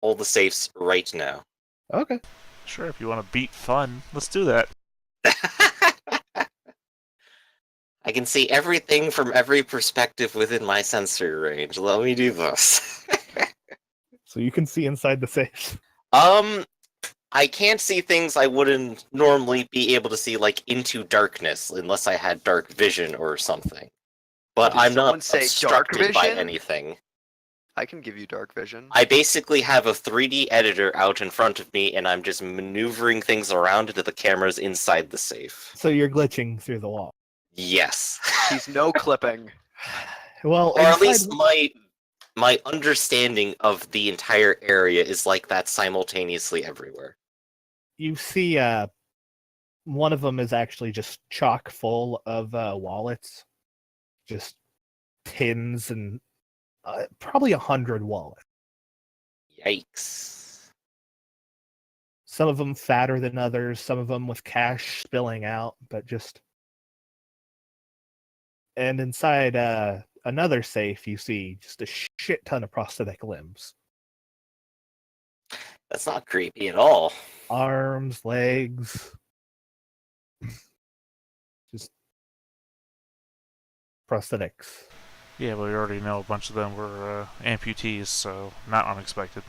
all the safes right now. Okay. Sure, if you want to beat fun, let's do that. I can see everything from every perspective within my sensory range. Let me do this. So you can see inside the safe. I can't see things I wouldn't normally be able to see, like, into darkness, unless I had dark vision or something. But Did I'm not someone say dark obstructed by vision? anything. I can give you dark vision. I basically have a 3D editor out in front of me, and I'm just maneuvering things around to the cameras inside the safe. So you're glitching through the wall. Yes. He's no clipping. Well, Or at inside, least my understanding of the entire area is like that simultaneously everywhere. you see one of them is actually just chock full of wallets. Just pins and probably 100 wallets. Yikes. Some of them fatter than others, some of them with cash spilling out, but just... And inside another safe, you see just a shit ton of prosthetic limbs. That's not creepy at all. Arms, legs. Just prosthetics. Yeah, but we already know a bunch of them were amputees, so not unexpected.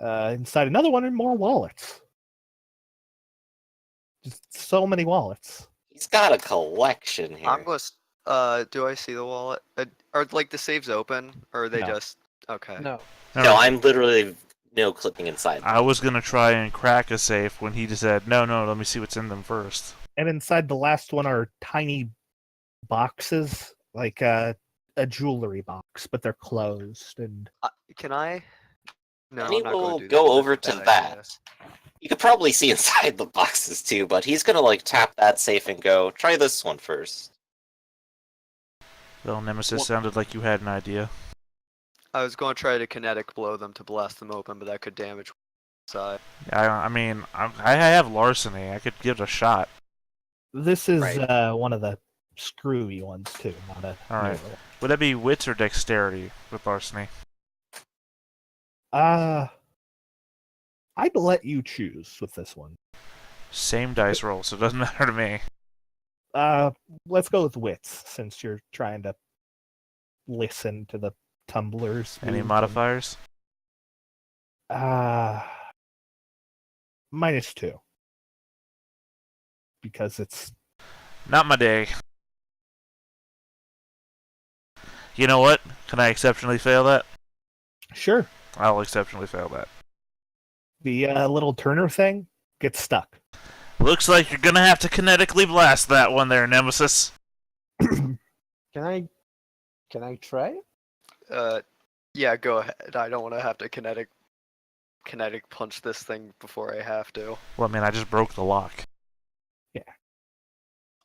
Inside another one are more wallets. Just so many wallets. He's got a collection here. I'm just. Do I see the wallet? Are like the safes open, or are they No. just okay? No. No, I'm literally no clipping inside. I was gonna try and crack a safe when he just said, no, let me see what's in them first. And inside the last one are tiny boxes, like a jewelry box, but they're closed. And Can I? No, And he I'm not going will to do go that. over That's a to bad that. idea. You could probably see inside the boxes too, but he's gonna like tap that safe and go, try this one first. Well, Nemesis Well- sounded like you had an idea. I was going to try to kinetic blow them to blast them open, but that could damage side. I mean, I have larceny. I could give it a shot. this is Right. one of the screwy ones too, not a All right. newer one. Would that be wits or dexterity with larceny? I'd let you choose with this one. Same dice roll, so it doesn't matter to me. Let's go with wits, since you're trying to listen to the tumblers. Any move. modifiers? -2. Because it's... Not my day. You know what? Can I exceptionally fail that? Sure. I'll exceptionally fail that. The little Turner thing gets stuck. Looks like you're gonna have to kinetically blast that one there, Nemesis. Can I try? Yeah, go ahead. I don't want to have to kinetic punch this thing before I have to. Well, I mean, I just broke the lock.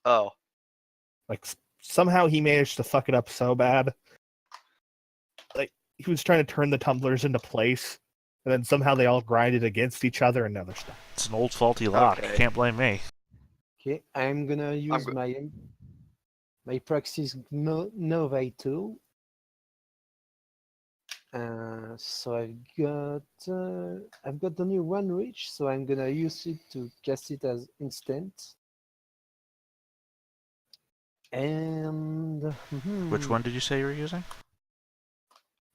Oh, Like, somehow he managed to fuck it up so bad. Like, he was trying to turn the tumblers into place, and then somehow they all grinded against each other and never stopped. It's an old faulty lock. Okay. Can't blame me. Okay, I'm gonna use my Praxis Nova tool. So I've got the new one reach, so I'm gonna use it to cast it as instant. And Which one did you say you were using?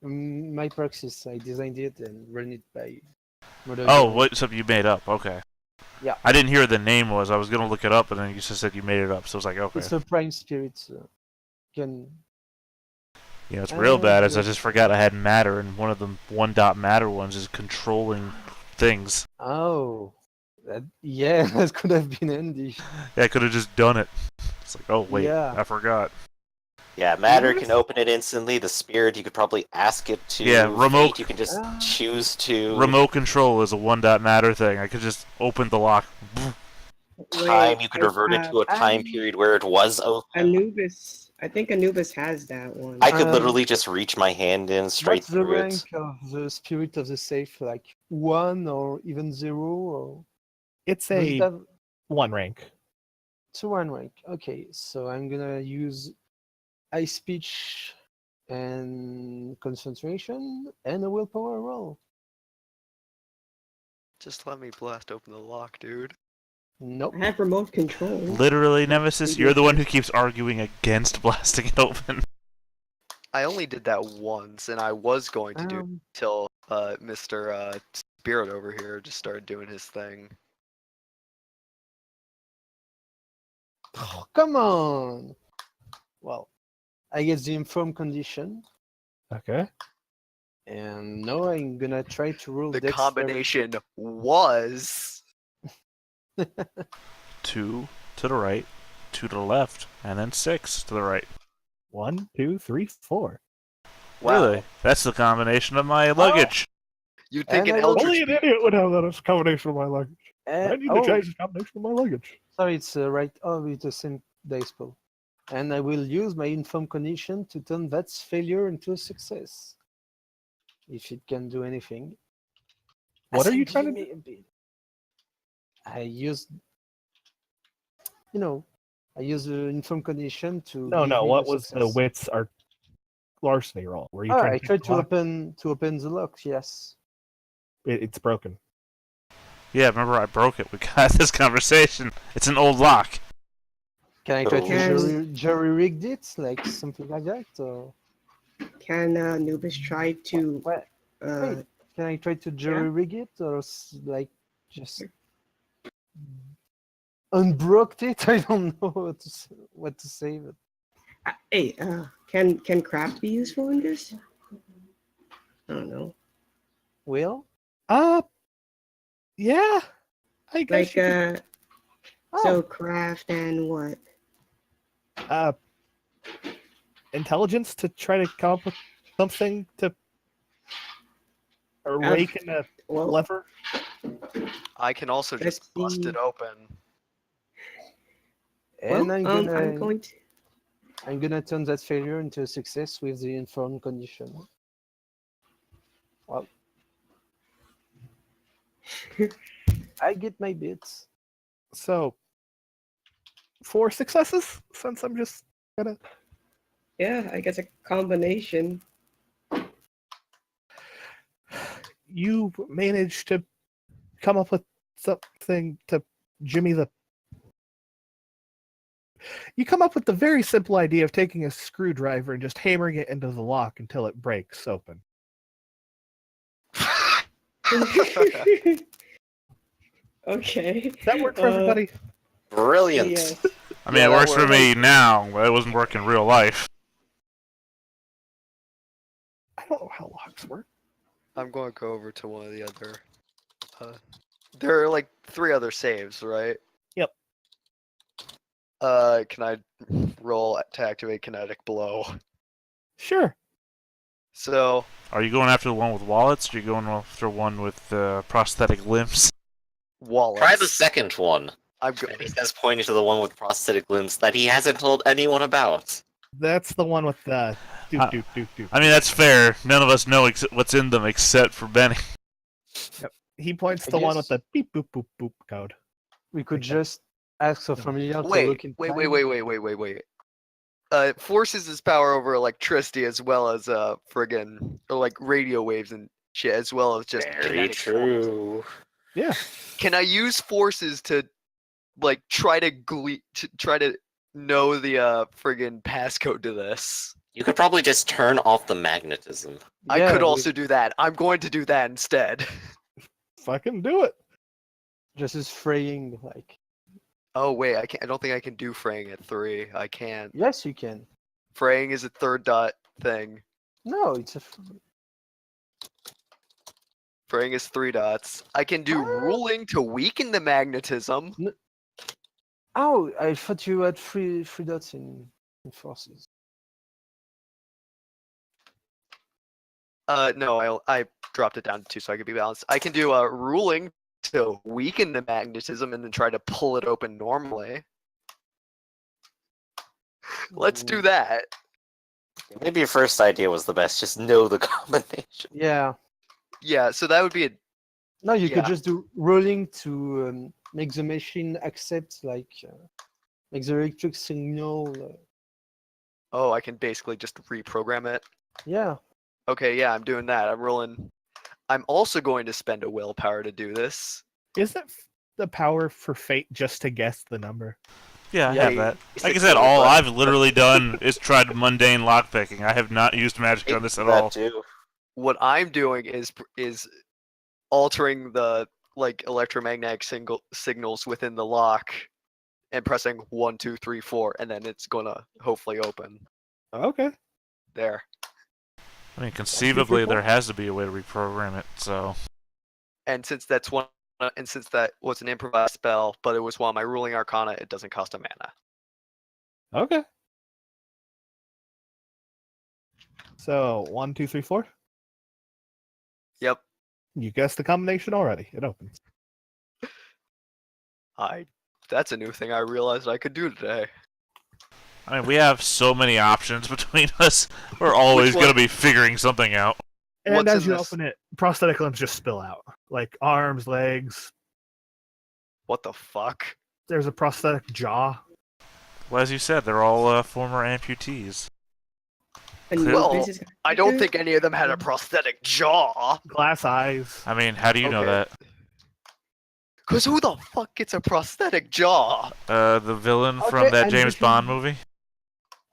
My Praxis, I designed it and ran it by. Oh, what something you made up? Okay. Yeah. I didn't hear what the name was. I was gonna look it up, and then you just said you made it up. So I was like, okay. It's a Prime Spirit. So can. You know, it's real bad is I just forgot I had matter, and one of the one-dot matter ones is controlling things. Oh, yeah, that could have been handy. Yeah, I could have just done it. It's like, oh wait, Yeah. I forgot. Yeah, matter can open it instantly. The spirit, you could probably ask it to. Yeah, remote- Fate, you can just choose to. Remote control is a one-dot matter thing. I could just open the lock. Time, you could revert it to a time period where it was open. Anubis. I think Anubis has that one. I could literally just reach my hand in straight What's the through rank it. of the Spirit of the Safe? Like 1 or even 0? Or It's does it a have... 1 rank. It's a 1 rank. Okay, so I'm gonna use High Speech and Concentration and a Willpower roll. Just let me blast open the lock, dude. Nope. I have remote control. Literally, Nemesis, you're the one who keeps arguing against blasting it open. I only did that once, and I was going to do it Um, till Mr. Spirit over here just started doing his thing. oh, come on. Well, I get the informed condition, Okay. and now I'm gonna try to rule The dexterity. combination was 2 to the right, 2 to the left, and then 6 to the right. 1, 2, 3, 4. Really? That's the combination of my luggage. You'd think And an I will- Only Eldritch an Beast. idiot would have that as a combination of my luggage. I And, need to change the combination of my luggage. sorry, it's right. Oh, with the same dice pool. And I will use my informed condition to turn that failure into a success. If it can do anything. What As are you I trying to give me a bit. I use, you know, I use the informed condition to. No, give no. me What the was the success. wits or larceny roll? Were you Oh, trying I to tried pick the lock? to open the lock. Yes. It's broken. Yeah, remember I broke it. We got this conversation. It's an old lock. Can I try to Can- jury rigged it, like something like that, or Can Anubis try to what? uh Wait, can I try to jury rig it, or like just unbroke it? I don't know what to say. But hey, can craft be useful in this? I don't know. will Yeah. I guess Like you could, so craft and what? intelligence to try to come up with something to a rake and a Well, lever. I can also just Let's bust see. it open. and I'm going to. I'm gonna turn that failure into a success with the informed condition. Well, I get my bits. So 4 successes, since I'm just gonna. Yeah, I guess a combination. You managed to come up with something to jimmy the. You come up with the very simple idea of taking a screwdriver and just hammering it into the lock until it breaks open. Okay. Does that work for everybody? Brilliant. Yes. I mean, Yeah, it that works for works. me now, but it wasn't working in real life. I don't know how locks work. I'm going to go over to one of the other. There are like 3 other saves, right? Yep. Can I roll to activate kinetic blow? Sure. So Are you going after the one with wallets, or are you going after one with prosthetic limbs? wallets. Try the second one. I'm And good. he says, pointing to the one with prosthetic limbs that he hasn't told anyone about. That's the one with the doop doop doop doop. I mean, that's fair. None of us know what's in them except for Benny. He points I to the one with guess- the beep boop boop boop code. We could Okay. just ask a familiar to Wait, look in. wait. Forces his power over electricity as well as friggin' or like radio waves and shit, as well as just Very kinetic true. Yeah. Can I use forces to like try to know the friggin' passcode to this? You could probably just turn off the magnetism. I Yeah, could we- also do that. I'm going to do that instead. Fucking do it. just as fraying, like. Oh wait, I can't. I don't think I can do fraying at 3. I can't. Yes, you can. Fraying is a 3rd dot thing. No, it's a. Fraying is 3 dots. I can do ruling to weaken the magnetism. Oh, I thought you had three dots in forces. No, I dropped it down to 2 so I could be balanced. I can do ruling to weaken the magnetism and then try to pull it open normally. Let's do that. Maybe your first idea was the best. Just know the combination. Yeah. Yeah, so that would be a No, you could Yeah. just do rolling to make the machine accept, like, make the electric signal. Oh, I can basically just reprogram it. Yeah. Okay, yeah, I'm doing that. I'm rolling. I'm also going to spend a willpower to do this. Is that the power for fate just to guess the number? Yeah, I Yeah, have that. Like I basically, said, all but- I've literally done is tried mundane lockpicking. I have not used magic on this at That all. too. What I'm doing is altering the electromagnetic signals within the lock and pressing 1, 2, 3, 4, and then it's gonna hopefully open. Okay. There. I mean, conceivably, there has to be a way to reprogram it, so... And since that was an improvised spell, but it was one of my ruling arcana, it doesn't cost a mana. Okay. So 1, 2, 3, 4. Yep. You guessed the combination already. It opens. That's a new thing I realized I could do today. I mean, we have so many options between us. We're always one? going to be figuring something out. And What's as in you this? open it, prosthetic limbs just spill out. Like arms, legs. What the fuck? There's a prosthetic jaw. Well, as you said, they're all former amputees. And Well, this is- I don't think any of them had a prosthetic jaw. Glass eyes. I mean, how do you know Okay. that? Cause who the fuck gets a prosthetic jaw? The villain from Okay, that I'm James just- Bond movie?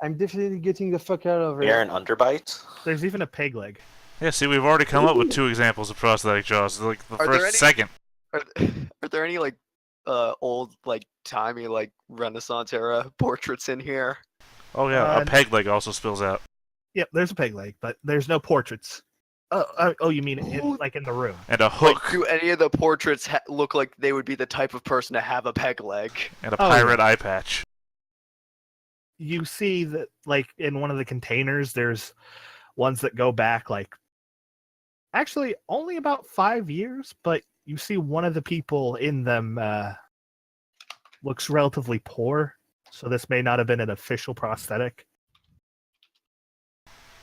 I'm definitely getting the fuck out of Air here. and underbite. There's even a peg leg. Yeah, see, we've already come up with 2 examples of prosthetic jaws. Like, the Are there first, any- second. Are there any old timey Renaissance era portraits in here? Oh, yeah, a Uh, peg leg also spills out. Yep, there's a peg leg, but there's no portraits. Oh, you mean in the room? And a hook. Do any of the portraits look like they would be the type of person to have a peg leg? And a Oh, yeah. pirate eye patch. You see that, in one of the containers, there's ones that go back, actually only about 5 years, but you see one of the people in them looks relatively poor, so this may not have been an official prosthetic.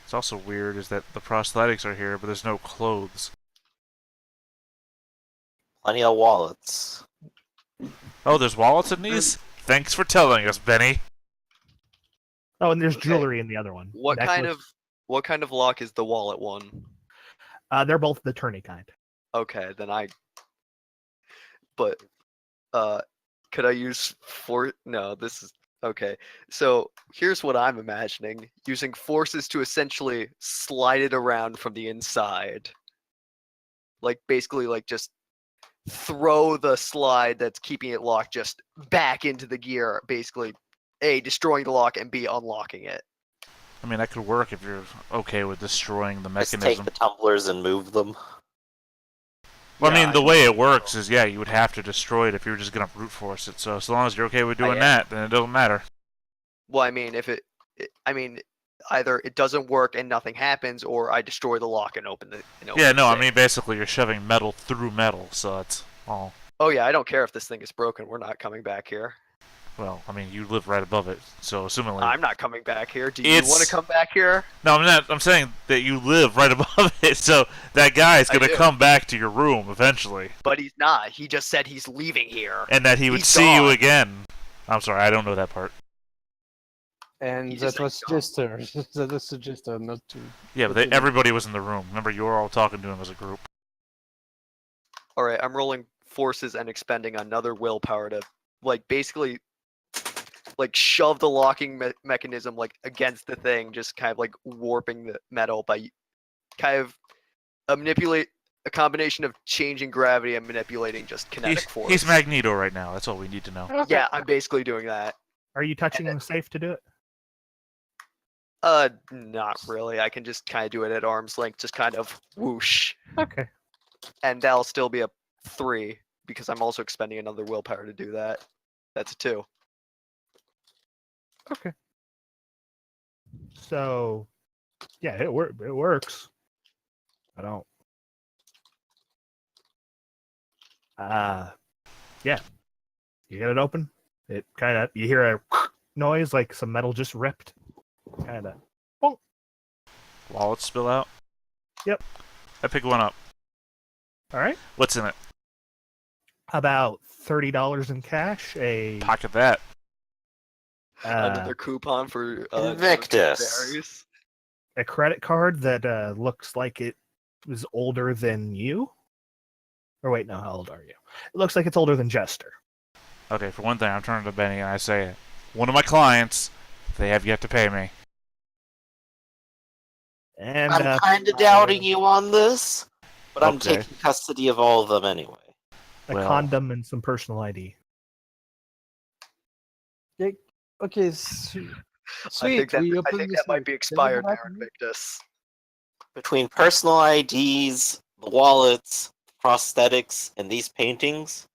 It's also weird is that the prosthetics are here, but there's no clothes. Plenty of wallets. Oh, there's wallets in these? Thanks for telling us, Benny. Oh, and there's Okay. jewelry in the other one. What kind Necklace. of lock is the wallet one? They're both the tourney kind. Okay, then But, could I use No, this is okay. So here's what I'm imagining: using forces to essentially slide it around from the inside. Basically, just throw the slide that's keeping it locked just back into the gear. Basically, A, destroying the lock, and B, unlocking it. I mean, that could work if you're okay with destroying the Just mechanism. take the tumblers and move them. Well, I Yeah, mean, the way it works is, yeah, you would have to destroy it if you were just going to brute force it. So as long as you're okay with doing yeah. that, then it doesn't matter. Well, I mean, either it doesn't work and nothing happens, or I destroy the lock and open the. Yeah, no, I thing. mean, basically you're shoving metal through metal, so that's all. Oh yeah, I don't care if this thing is broken. We're not coming back here. Well, I mean, you live right above it, so assumingly... I'm not coming back here. Do you It's- want to come back here? No, I'm not. I'm saying that you live right above it, so that guy's I going to do. come back to your room eventually. But he's not. He just said he's leaving here. And that he would He's see you gone. again. I'm sorry, I don't know that part. And He's just that was like, just a that was just a not to. Yeah, but Okay. everybody was in the room. Remember, you were all talking to him as a group. All right, I'm rolling forces and expending another willpower to, basically, shove the locking mechanism against the thing, just kind of warping the metal by kind of manipulate a combination of changing gravity and manipulating just kinetic force. He's Magneto right now. That's all we need to know. Yeah, I'm basically doing that. Are you touching the safe to do it? Not really. I can just kind of do it at arm's length, just kind of whoosh. Okay. And that'll still be a 3, because I'm also expending another willpower to do that. That's a 2. Okay. So, yeah, it works. I don't. Yeah. You get it open. It kind of, you hear a noise like some metal just ripped. Kind of. Wallets spill out? Yep. I pick one up. All right. What's in it? About $30 in cash. Pocket that. Another coupon for Invictus. berries. A credit card that looks like it is older than you. Or wait, no, how old are you? It looks like it's older than Jester. Okay, for one thing, I'm turning to Benny and I say, one of my clients, they have yet to pay me. And I'm kind of doubting you on this, but I'm Okay. taking custody of all of them anyway. a Well- condom and some personal ID. Okay, I sweet. think that, we I open think the that might safe. be Can we expired go now, back in? Invictus. Between personal IDs, the wallets, prosthetics, and these paintings,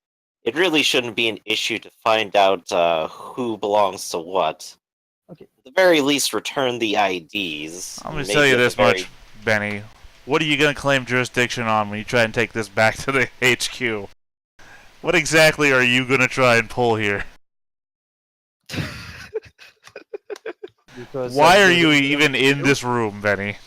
it really shouldn't be an issue to find out who belongs to what. Okay. At the very least, return the IDs. I'm going to Maybe tell you at the this very- much, Benny. What are you going to claim jurisdiction on when you try and take this back to the HQ? What exactly are you going to try and pull here? Because Why that's are the you way even to in do. this room, Benny?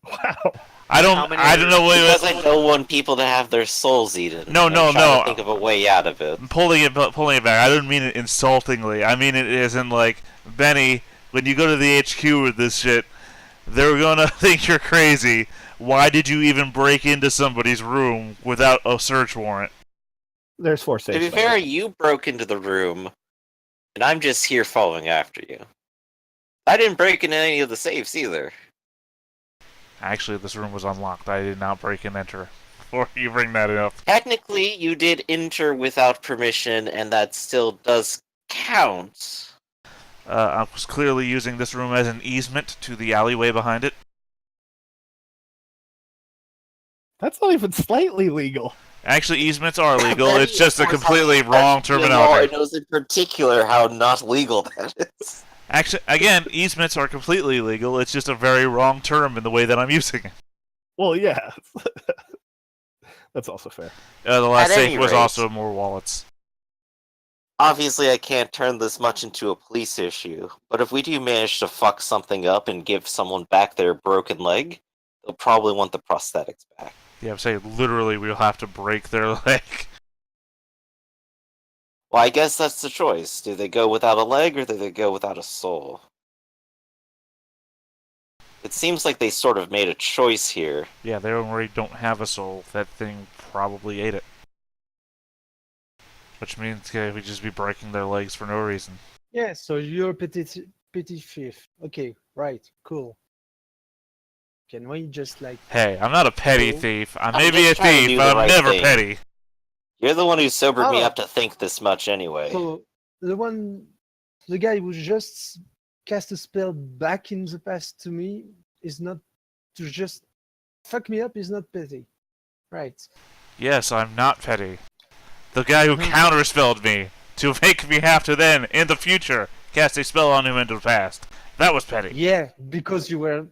Wow. I How many don't know. Because I don't want people to have their souls eaten. No, I'm no, trying no. to think of a way out of it. I'm pulling it back. I don't mean it insultingly. I mean it as in like, Benny, when you go to the HQ with this shit, they're gonna think you're crazy. Why did you even break into somebody's room without a search warrant? There's 4 To safes. be fair, you broke into the room, and I'm just here following after you. I didn't break into any of the safes either. Actually, this room was unlocked. I did not break and enter. Before you bring that up. Technically, you did enter without permission, and that still does count. I was clearly using this room as an easement to the alleyway behind it. That's not even slightly legal. Actually, easements are legal. Benny, It's just a of course, completely has wrong the law terminology. and knows in particular how not legal that is. Actually, again, easements are completely legal. It's just a very wrong term in the way that I'm using it. Well, yeah. That's also fair. The last At safe any was rate- also more wallets. Obviously, I can't turn this much into a police issue, but if we do manage to fuck something up and give someone back their broken leg, they'll probably want the prosthetics back. Yeah, I'm saying literally we'll have to break their leg. Well, I guess that's the choice. Do they go without a leg, or do they go without a soul? It seems like they sort of made a choice here. Yeah, they already don't have a soul. That thing probably ate it. Which means we'd just be breaking their legs for no reason. Yeah, so you're petit thief. Okay, right, cool. Can we just like Hey, I'm not a petty Cool. thief. I I'm may be a just trying to thief, do but the I'm right never thing. petty. You're the one who sobered me Oh. up to think this much anyway. so the guy who just cast a spell back in the past to me is not to just fuck me up is not petty. Right. Yes, I'm not petty. The guy who Mhm. counterspelled me to make me have to then, in the future, cast a spell on him into the past. That was petty. Yeah, because you were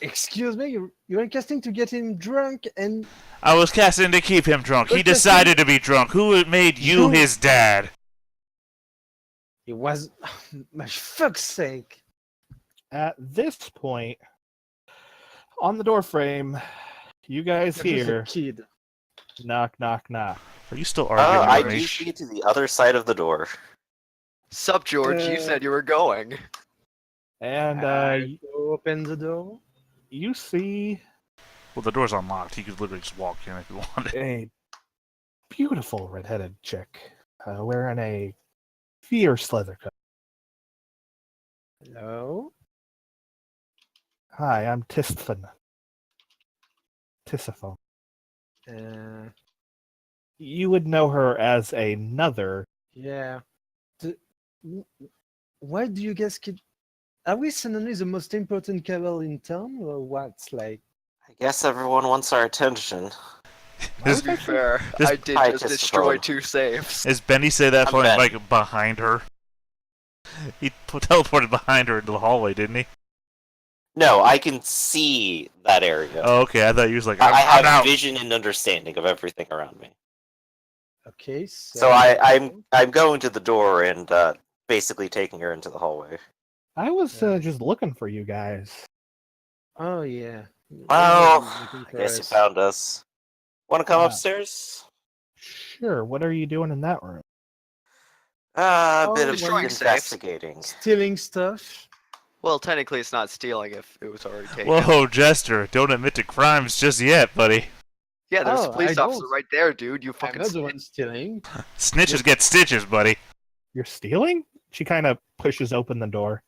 excuse me, you were casting to get him drunk and I was casting to keep him drunk. He But casting- decided to be drunk. Who made you You- his dad? it was my fuck's sake. At this point, on the door frame, you guys That was a hear kid. knock, knock, knock. Are you still arguing I with do me? see to the other side of the door. Sup, George? You said you were going. And I open the door. you see Well, the door's unlocked. He could literally just walk in if he wanted. a beautiful redheaded chick wearing a fierce leather coat. Hello? Hi, I'm Tisphon. Tisiphone. Uh, You would know her as another. yeah. Why do you guys keep... Are we suddenly the most important cabal in town, or what? Like, I guess everyone wants our attention. Is, To be fair, This- I did Hi, just Christopher. destroy 2 safes. Does Benny say that I'm from Ben. like behind her? He teleported behind her into the hallway, didn't he? No, I can see that area. Oh, okay. I thought he was like, I I'm have out. vision and understanding of everything around me. okay, So I'm going to the door and basically taking her into the hallway. I was Yeah. just looking for you guys. Oh, yeah. Well, Everyone's looking I for guess you us. found us. Want to come Yeah. upstairs? Sure, what are you doing in that room? A Oh, bit of destroying safes. investigating. Stealing stuff. Well, technically, it's not stealing if it was already taken. Whoa, Jester, don't admit to crimes just yet, buddy. Yeah, there's a Oh, police I officer don't. right there, dude. You I'm fucking. not the one stealing. Snitches get stitches, buddy. You're stealing? She kind of pushes open the door.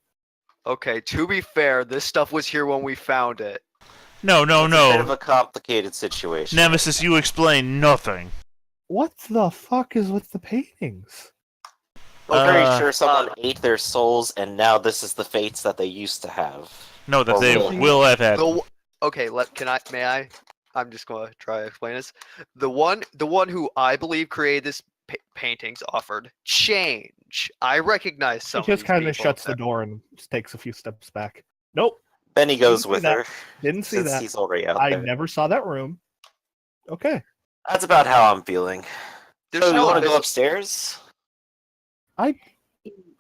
Okay, to be fair, this stuff was here when we found it. No, It's a bit of no. a complicated situation. Nemesis, you explain nothing. What the fuck is with the paintings? I'm very Uh, sure someone ate their souls, and now this is the fates that they used to have. No, that Or they will. will have had. Okay, may I? I'm just gonna try to explain this. The one who I believe created this paintings offered change. I recognize She some. just kind of shuts the door and takes a few steps back. Nope, Benny goes see with that. her, didn't see since that. he's already out I there. never saw that room. Okay. That's about how I'm feeling. There's So you no want to go vis- upstairs?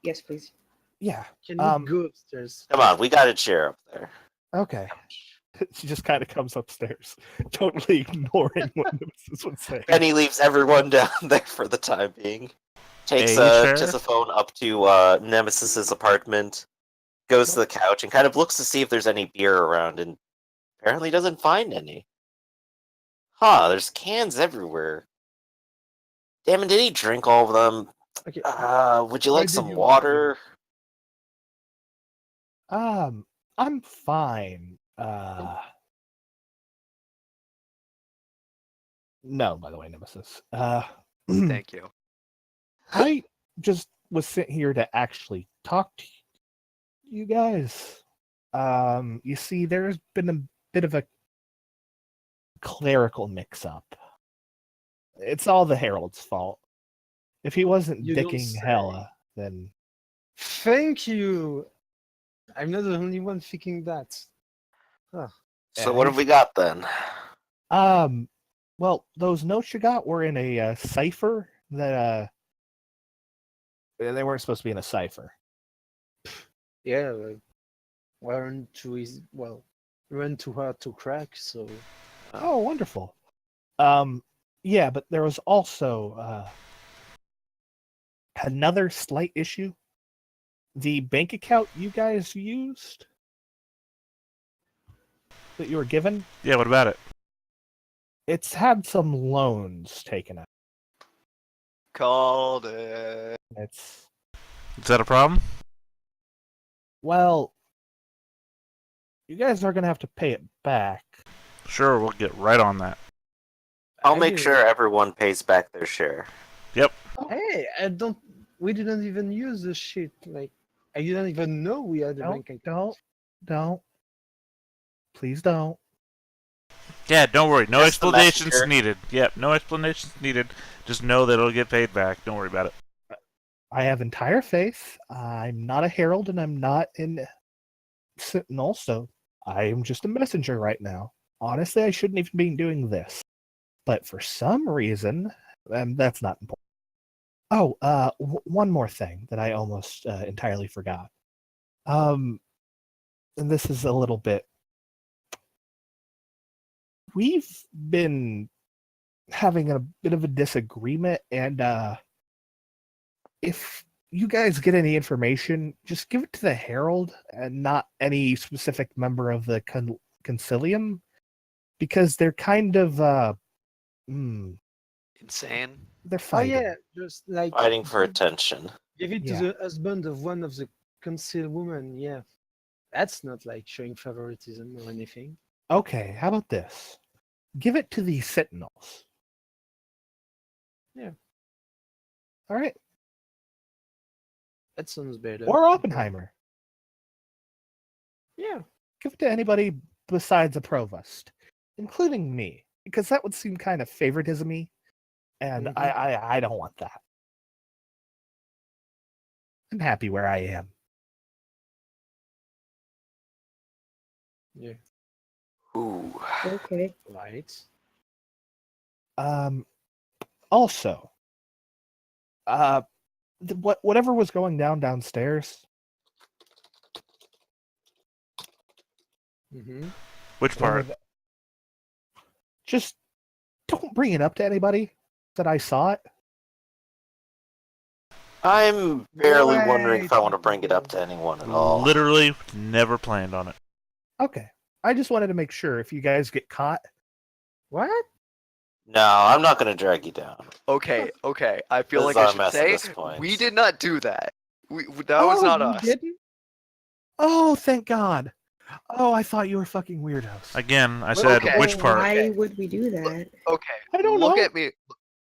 Yes, please. Yeah. Can we go upstairs? Come on, we got a chair up there. Okay. She just kind of comes upstairs, totally ignoring what Nemesis would say. Benny leaves everyone down there for the time being. Takes Hey, Sheriff? Tisiphone up to Nemesis's apartment, goes to the couch, and kind of looks to see if there's any beer around, and apparently doesn't find any. Huh, there's cans everywhere. Damn it, did he drink all of them? Okay. Would you Why like did some you- water? I'm fine. No, by the way, Nemesis. Thank you. I just was sent here to actually talk to you guys. You see, there's been a bit of a clerical mix-up. It's all the Herald's fault. If he wasn't You don't dicking say. hella, then Thank you. I'm not the only one thinking that. So Yeah, what he- have we got then? well, those notes you got were in a cipher that they weren't supposed to be in a cipher. Yeah, weren't too easy. Well, weren't too hard to crack. So Oh, wonderful. Yeah, but there was also another slight issue. The bank account you guys used that you were given, Yeah, what about it? it's had some loans taken out. Called it. It's Is that a problem? well, you guys are gonna have to pay it back. Sure, we'll get right on that. I'll I make didn't- sure everyone pays back their share. Hey, I don't. We didn't even use the shit. Like, I didn't even know we had a bank account. Don't. Please don't. Yeah, don't worry. No Just the explanations messenger. needed. Yep, no explanations needed. Just know that it'll get paid back. Don't worry about it. I have entire faith. I'm not a herald and I'm not in Sentinel, so I am just a messenger right now. Honestly, I shouldn't even be doing this. But for some reason, that's not important. Oh, one more thing that I almost entirely forgot. And this is a little bit. We've been having a bit of a disagreement, and if you guys get any information, just give it to the Herald and not any specific member of the Concilium, because they're kind of Insane. they're Oh fighting. yeah, just like Fighting for attention. give it Yeah. to the husband of one of the concealed women. Yeah, that's not like showing favoritism or anything. Okay, how about this? Give it to the Sentinels. Yeah. All right. That sounds better. Or Oppenheimer. Yeah. Give it to anybody besides a provost, including me, because that would seem kind of favoritism-y, and Mhm. I don't want that. I'm happy where I am. Yeah. Ooh. Okay. Right. Also, whatever was going downstairs, Mm-hmm. Which whatever part? just don't bring it up to anybody that I saw it. I'm barely wondering if I want to bring it up to anyone at all. Literally never planned on it. Okay. I just wanted to make sure if you guys get caught. What? No, I'm not going to drag you down. Okay, I feel This is like I our should mess at say this point. we did not do that. That was not you us. Didn't? Oh, thank God. Oh, I thought you were fucking weirdos. Again, I Well, said okay. which part. Why would we do that? Okay, I don't look know. at me.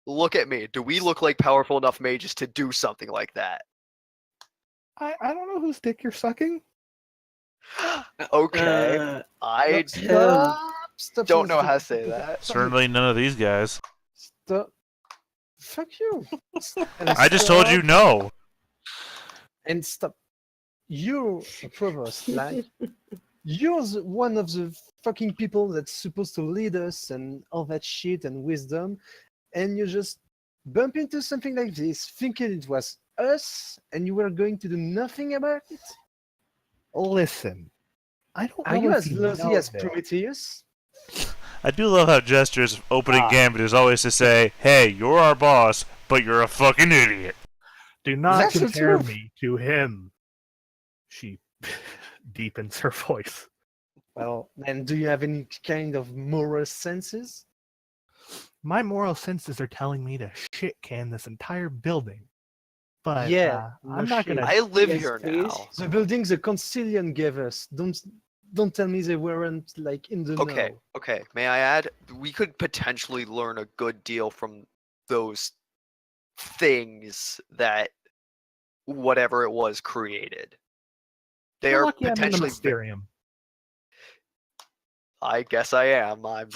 Look at me. Do we look like powerful enough mages to do something like that? I don't know whose dick you're sucking. Okay, I No, stop, don't know stop, how to stop, say stop, that. Certainly none of these guys. Stop. Fuck you. And I just told you stop, no. And stop. You're a provost, like. You're one of the fucking people that's supposed to lead us and all that shit and wisdom, and you just bump into something like this, thinking it was us, and you were going to do nothing about it? Listen, I don't Are know you if as you lousy know as this. Prometheus? I do love how Jester's opening gambit is always to say, "Hey, you're our boss, but you're a fucking idiot." Do not That's the compare truth. me to him. She deepens her voice. Well, then do you have any kind of moral senses? My moral senses are telling me to shit can this entire building. But Yeah, I'm no not gonna. shit. I live Yes, here please. now. The buildings the Concilium gave us. Don't tell me they weren't like in the Okay, know. okay. May I add? We could potentially learn a good deal from those things that whatever it was created. They You're are lucky I'm in the potentially. Mysterium. I guess I am. I'm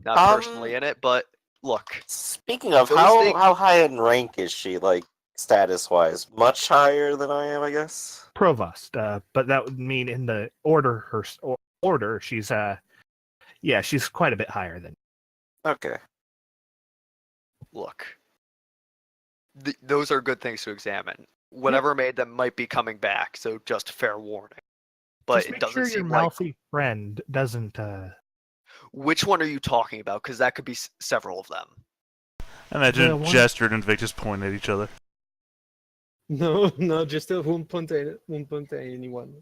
not personally in it, but look. Speaking of, Those how things- how high in rank is she, like, status-wise? Much higher than I am, I guess? Provost, but that would mean in the order she's yeah, she's quite a bit higher than. Okay. Look. Those are good things to examine. Whatever made them might be coming back, so just fair warning. But Just it make doesn't sure your seem like. mouthy friend doesn't. Which one are you talking about? Because that could be several of them. I imagine The one- Jester and Vic just point at each other. No, just won't point at anyone.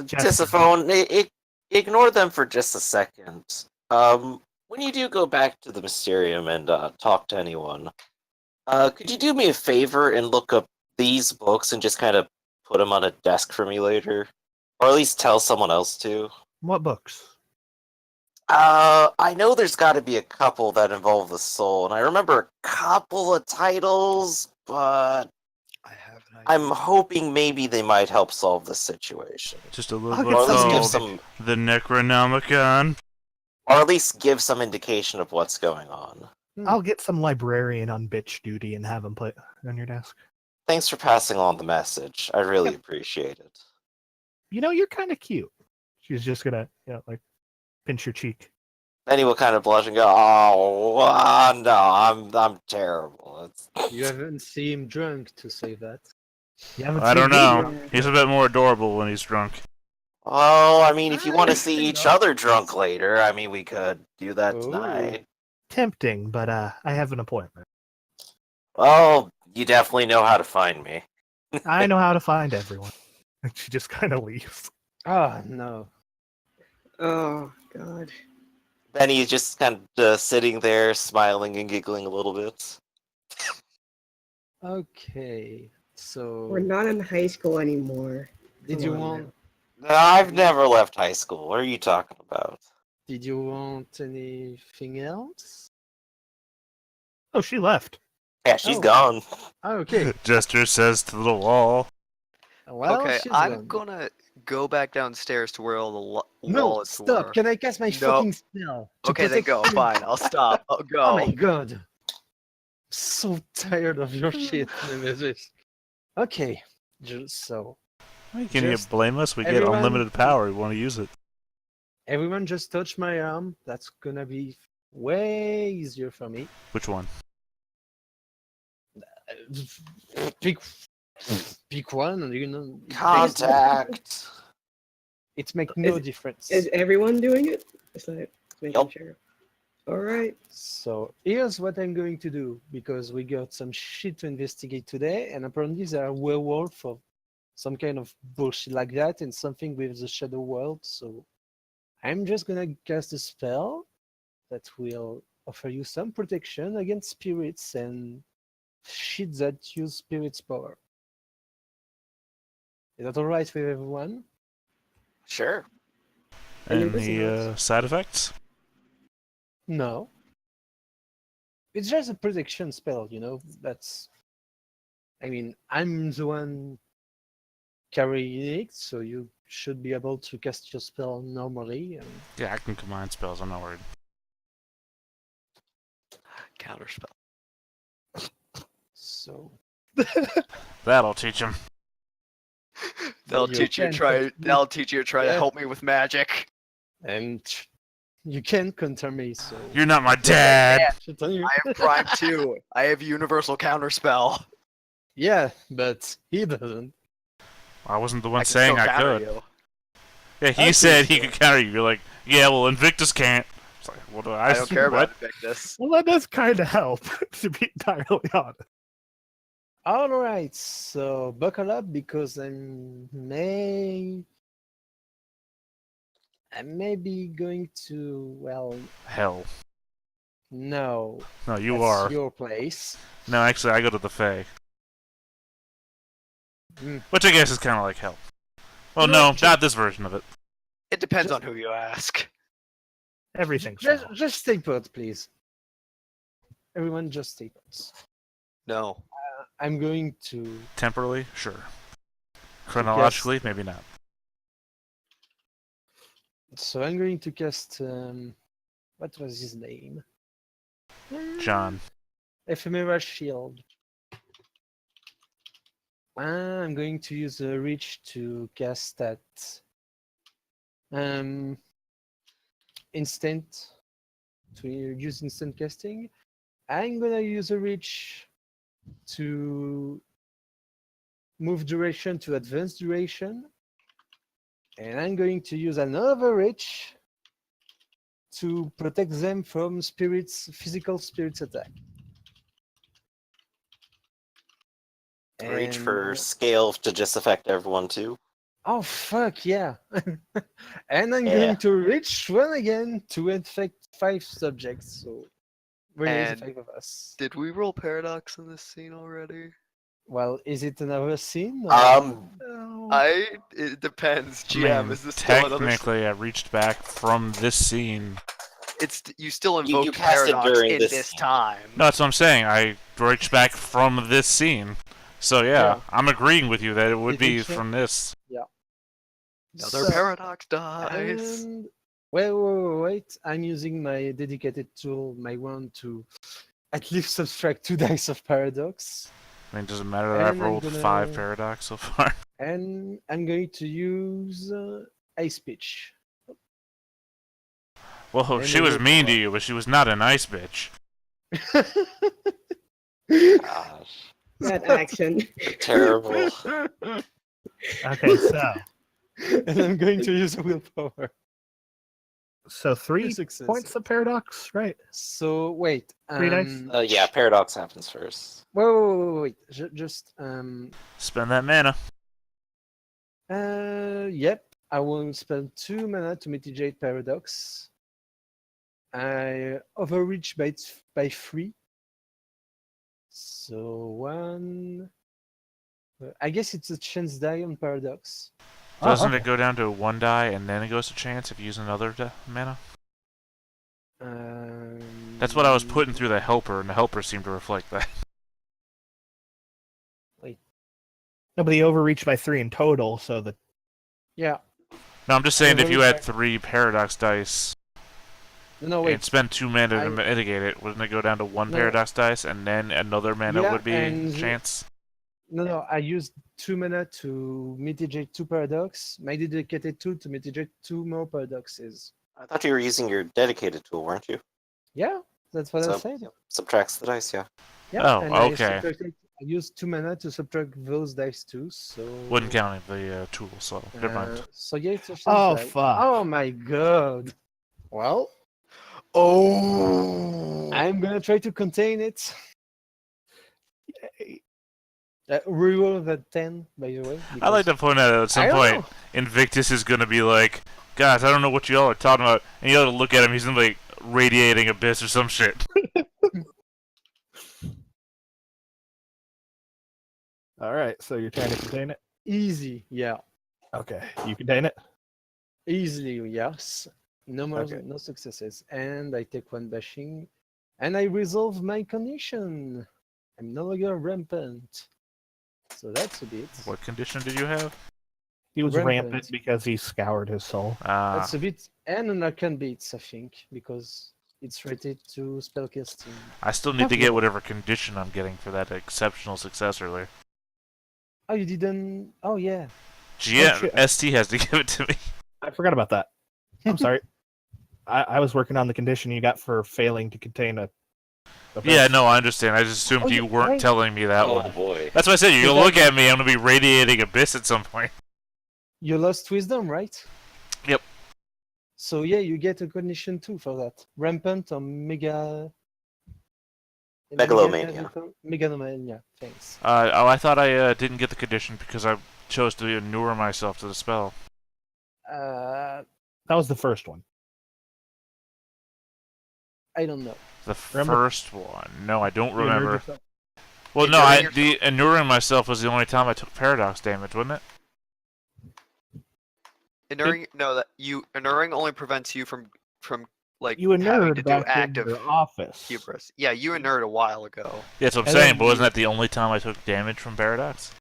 Jester. Tisiphone, ignore them for just a second. When you do go back to the Mysterium and talk to anyone, could you do me a favor and look up these books and just kind of put them on a desk for me later? Or at least tell someone else to? What books? I know there's got to be a couple that involve the soul, and I remember a couple of titles, but I have an idea. I'm hoping maybe they might help solve the situation. Just a little I'll book get Or at least give called some, The Necronomicon. or at least give some indication of what's going on. I'll get some librarian on bitch duty and have him put on your desk. Thanks for passing on the message. I really appreciate it. You know, you're kind of cute. She's just gonna, like, pinch your cheek. Then he will kind of blush and go, "Oh, no, I'm terrible." You haven't seen him drunk to say that. You haven't I seen don't me know. drunk. He's a bit more adorable when he's drunk. Oh, I mean, if you want to see fair each enough. other drunk later, I mean, we could do that Ooh. tonight. Tempting, but I have an appointment. Well, you definitely know how to find me. I know how to find everyone. And she just kind of leaves. Ah, no. Oh God. Benny is just kind of sitting there, smiling and giggling a little bit. Okay, so We're not in high school anymore. did Come you on want No, I've never left high school. What are you talking about? did you want anything else? Oh, she left. Yeah, she's Oh. gone. Ah, okay. Jester says to the wall. Well, Okay, she's I'm gone. gonna go back downstairs to where all the No, wallets stop. were. Can I cast my No. fucking spell? to Okay, then protect go. you? Fine, I'll stop. I'll go. Oh my god. So tired of your shit, Nemesis. Okay, just so Hey, can you Just blame us? We get everyone- unlimited power. We want to use it. everyone just touch my arm. That's gonna be way easier for me. Which one? Pick one, you know. Contact. It makes no difference. Is everyone doing it? Is that making Yup. sure? All right. So here's what I'm going to do, because we got some shit to investigate today, and apparently there are werewolf or some kind of bullshit like that, and something with the shadow world. So I'm just gonna cast a spell that will offer you some protection against spirits and shit that use spirits' power. Is that alright with everyone? Sure. Any Any listeners? side effects? No. It's just a protection spell, you know. I mean, I'm the one carrying it, so you should be able to cast your spell normally. And Yeah, I can combine spells. I'm not worried. Counterspell. so That'll teach him. That'll You teach you to can try. continue. That'll teach you to try to Yeah. help me with magic. and you can counter me, so You're not my dad. shit on you. I have Prime 2. I have Universal Counterspell. Yeah, but he doesn't. I wasn't the I one can saying still I counter could. you. Yeah, he I said he think could counter you. You're like, yeah, well, Invictus can't. It's like, what do I I don't care what? about Invictus. Well, that does kind of help, to be entirely honest. All right, so buckle up because I may be going to, well, Hell. no, No, you that's are. your place. No, actually, I go to the Fae. Mm. Which I guess is kind of like hell. Well, No, no, not this version of it. It depends Just- on who you ask. Everything's Just, fine. just stay put, please. Everyone, just stay put. No. I'm going to. Temporally, sure. Chronologically, maybe not. So I'm going to cast. What was his name? John. Ephemeral Shield. I'm going to use a reach to cast that. Instant. To use instant casting. I'm gonna use a reach to move duration to advanced duration. And I'm going to use another reach to protect them from physical spirits attack. Reach And, for scale to just affect everyone too. oh fuck yeah! And I'm Yeah. going to reach one again to infect 5 subjects. So remains And 5 of us. Did we roll Paradox in this scene already? Well, is it another scene? It depends. I GM, mean, is this still another? technically, I reached back from this scene. It's you still You invoked cast it Paradox during in this this scene. time. No, that's what I'm saying. I reached back from this scene. So yeah, Yeah. I'm agreeing with you that it would Did you be check? from this. Another So- Paradox dice. And wait! I'm using my dedicated tool, my wand, to at least subtract 2 dice of paradox. I mean, does it matter that I've And I'm rolled gonna- 5 paradox so far? And I'm going to use Ice Pitch. Whoa, And she then was go mean for to you, but she was not a nice bitch. Gosh, That accent. terrible. Okay, so And I'm going to use willpower. 3 successes. points of paradox, right? So wait. 3 dice? Yeah, paradox happens first. Wait. Just Spend that mana. Yep. I will spend 2 mana to mitigate paradox. I overreach by 3. So 1. I guess it's a chance die on paradox. Doesn't okay. it go down to 1 die and then it goes to chance if you use another mana? That's what I was putting through the helper, and the helper seemed to reflect that. Nobody overreached by 3 in total, so the Yeah. No, I'm just saying if you had Overreach 3 paradox dice No, and wait. spend 2 mana I- to mitigate it, wouldn't it go down to 1 No. paradox dice and then another mana Yeah, would be and- chance? No. I used 2 mana to mitigate 2 paradox. My dedicated tool to mitigate 2 more paradoxes. I thought you were using your dedicated tool, weren't you? Yeah, that's what I So, said. subtracts the dice, yeah. Yeah. Oh, and okay. I used 2 mana to subtract those dice too. So Wouldn't count the tool, so never mind. So yeah, it's a chance Oh, die. fuck. Oh my god. Well, Oh. I'm gonna try to contain it. Reroll that 10, by the way. I'd like to because point out at I some don't point, know. Invictus is going to be like, guys, I don't know what y'all are talking about. And you ought to look at him, he's going to be like radiating abyss or some shit. All right, so you're trying to contain it. Easy, yeah. Okay, you contain it. Easily, yes. No more, Okay. no successes. And I take 1 bashing. And I resolve my condition. I'm no longer rampant. So that's a bit. What condition did you have? He was rampant Rampant. because he scoured his soul. That's a bit. And an arcane beats, I think, because it's rated to spellcasting. I still need to get whatever condition I'm getting for that exceptional success earlier. Oh, you didn't. Oh, yeah. GM, shit. ST has to give it to me. I forgot about that. I'm sorry. I was working on the condition you got for failing to contain a. Yeah, no, I understand. I just assumed Oh, you yeah, weren't right. telling me that Oh one. boy. That's why I said you're So gonna look that- at me. I'm gonna be radiating abyss at some point. You lost wisdom, right? Yep. So yeah, you get a condition too for that. Rampant or mega. Megalomania. Megalomania. Thanks. Oh, I thought I didn't get the condition because I chose to inure myself to the spell. Uh, That was the first one. I don't know. The Remember? first one. No, I don't You inured remember. yourself. Well, no, Inuring the inuring myself was the only time I took paradox damage, wasn't it? Inuring, no, that inuring only prevents you from like You having to inured do back in active your office. hubris. Yeah, you inured a while ago. Yeah, that's what I'm And saying. then But wasn't you- that the only time I took damage from paradox?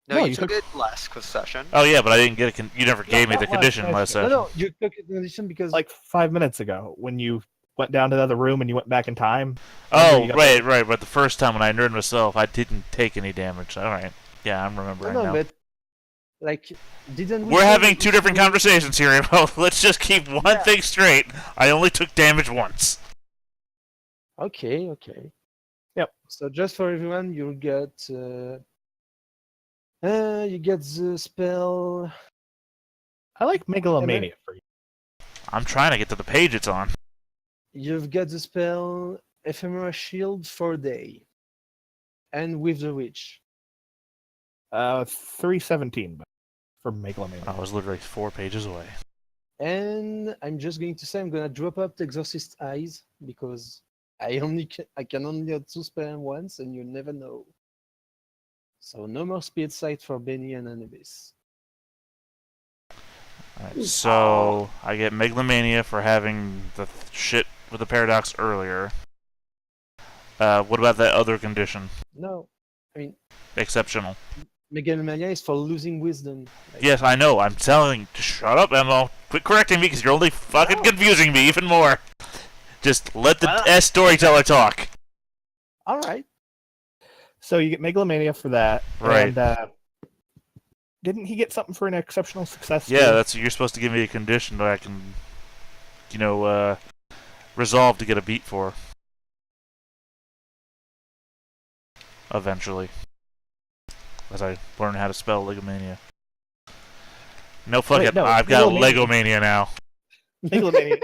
No, No, you you took took- it last session. Oh yeah, but I didn't get a. You never gave me not the last condition session. last No, session. no, you took a condition because Like 5 minutes ago, when you went down to the other room and you went back in time. Oh, you got right. But the first time when I inured myself, I didn't take any damage. All right. Yeah, I'm remembering no, now. but like didn't we We're say having if two different you- conversations here, Emo. Let's just keep one Yeah. thing straight. I only took damage once. Okay. Yep. So just for everyone, you get the spell. I like megalomania for you. I'm trying to get to the page it's on. You've got the spell Ephemera Shield for a day, and with the witch. 317 for megalomania. I was literally 4 pages away. And I'm just going to say I'm gonna drop up the Exorcist Eyes because I can only have 2 spells once, and you never know. So no more Speed Sight for Benny and Anubis. Alright, so I get megalomania for having the shit with the paradox earlier. What about that other condition? No, I mean Exceptional. Megalomania is for losing wisdom. Like, Yes, I know. I'm telling. Shut up, Emo. Quit correcting me because you're only fucking confusing me even more. Just let the storyteller talk. All right. So you get megalomania for that. Right. And, didn't he get something for an exceptional success? Yeah, too? that's you're supposed to give me a condition that I can, resolve to get a beat for. Eventually. As I learn how to spell Legomania. No, fuck Wait, it. no, I've got Megalomania. Legomania now. megalomania.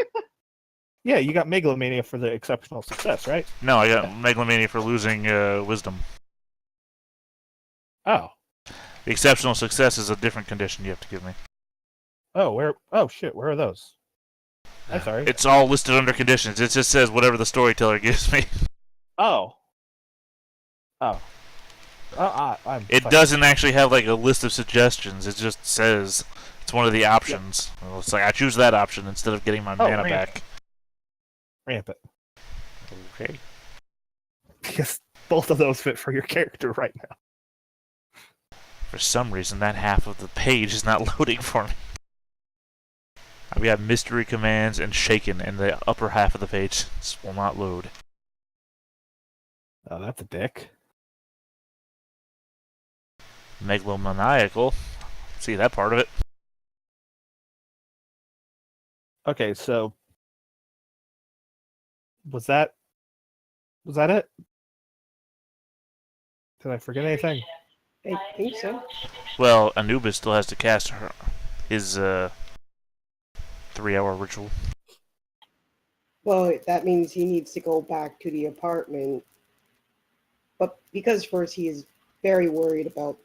Yeah, you got megalomania for the exceptional success, right? No, I got Megalomania for losing wisdom. Oh. The exceptional success is a different condition you have to give me. Oh, where? Oh shit, where are those? I'm sorry. It's all listed under conditions. It just says whatever the storyteller gives me. Oh. I'm It fucking- doesn't actually have like a list of suggestions. It just says it's one of the options. Well, it's like I choose that option instead of getting my mana ramp. back. ramp it. Okay. Because both of those fit for your character right now. For some reason, that half of the page is not loading for me. I've got mystery commands and shaken in the upper half of the page. This will not load. Oh, that's a dick. Megalomaniacal. See that part of it. Okay, so was that it? Did I forget anything? I think so. Well, Anubis still has to cast his 3-hour ritual. Well, that means he needs to go back to the apartment. But because first he is very worried about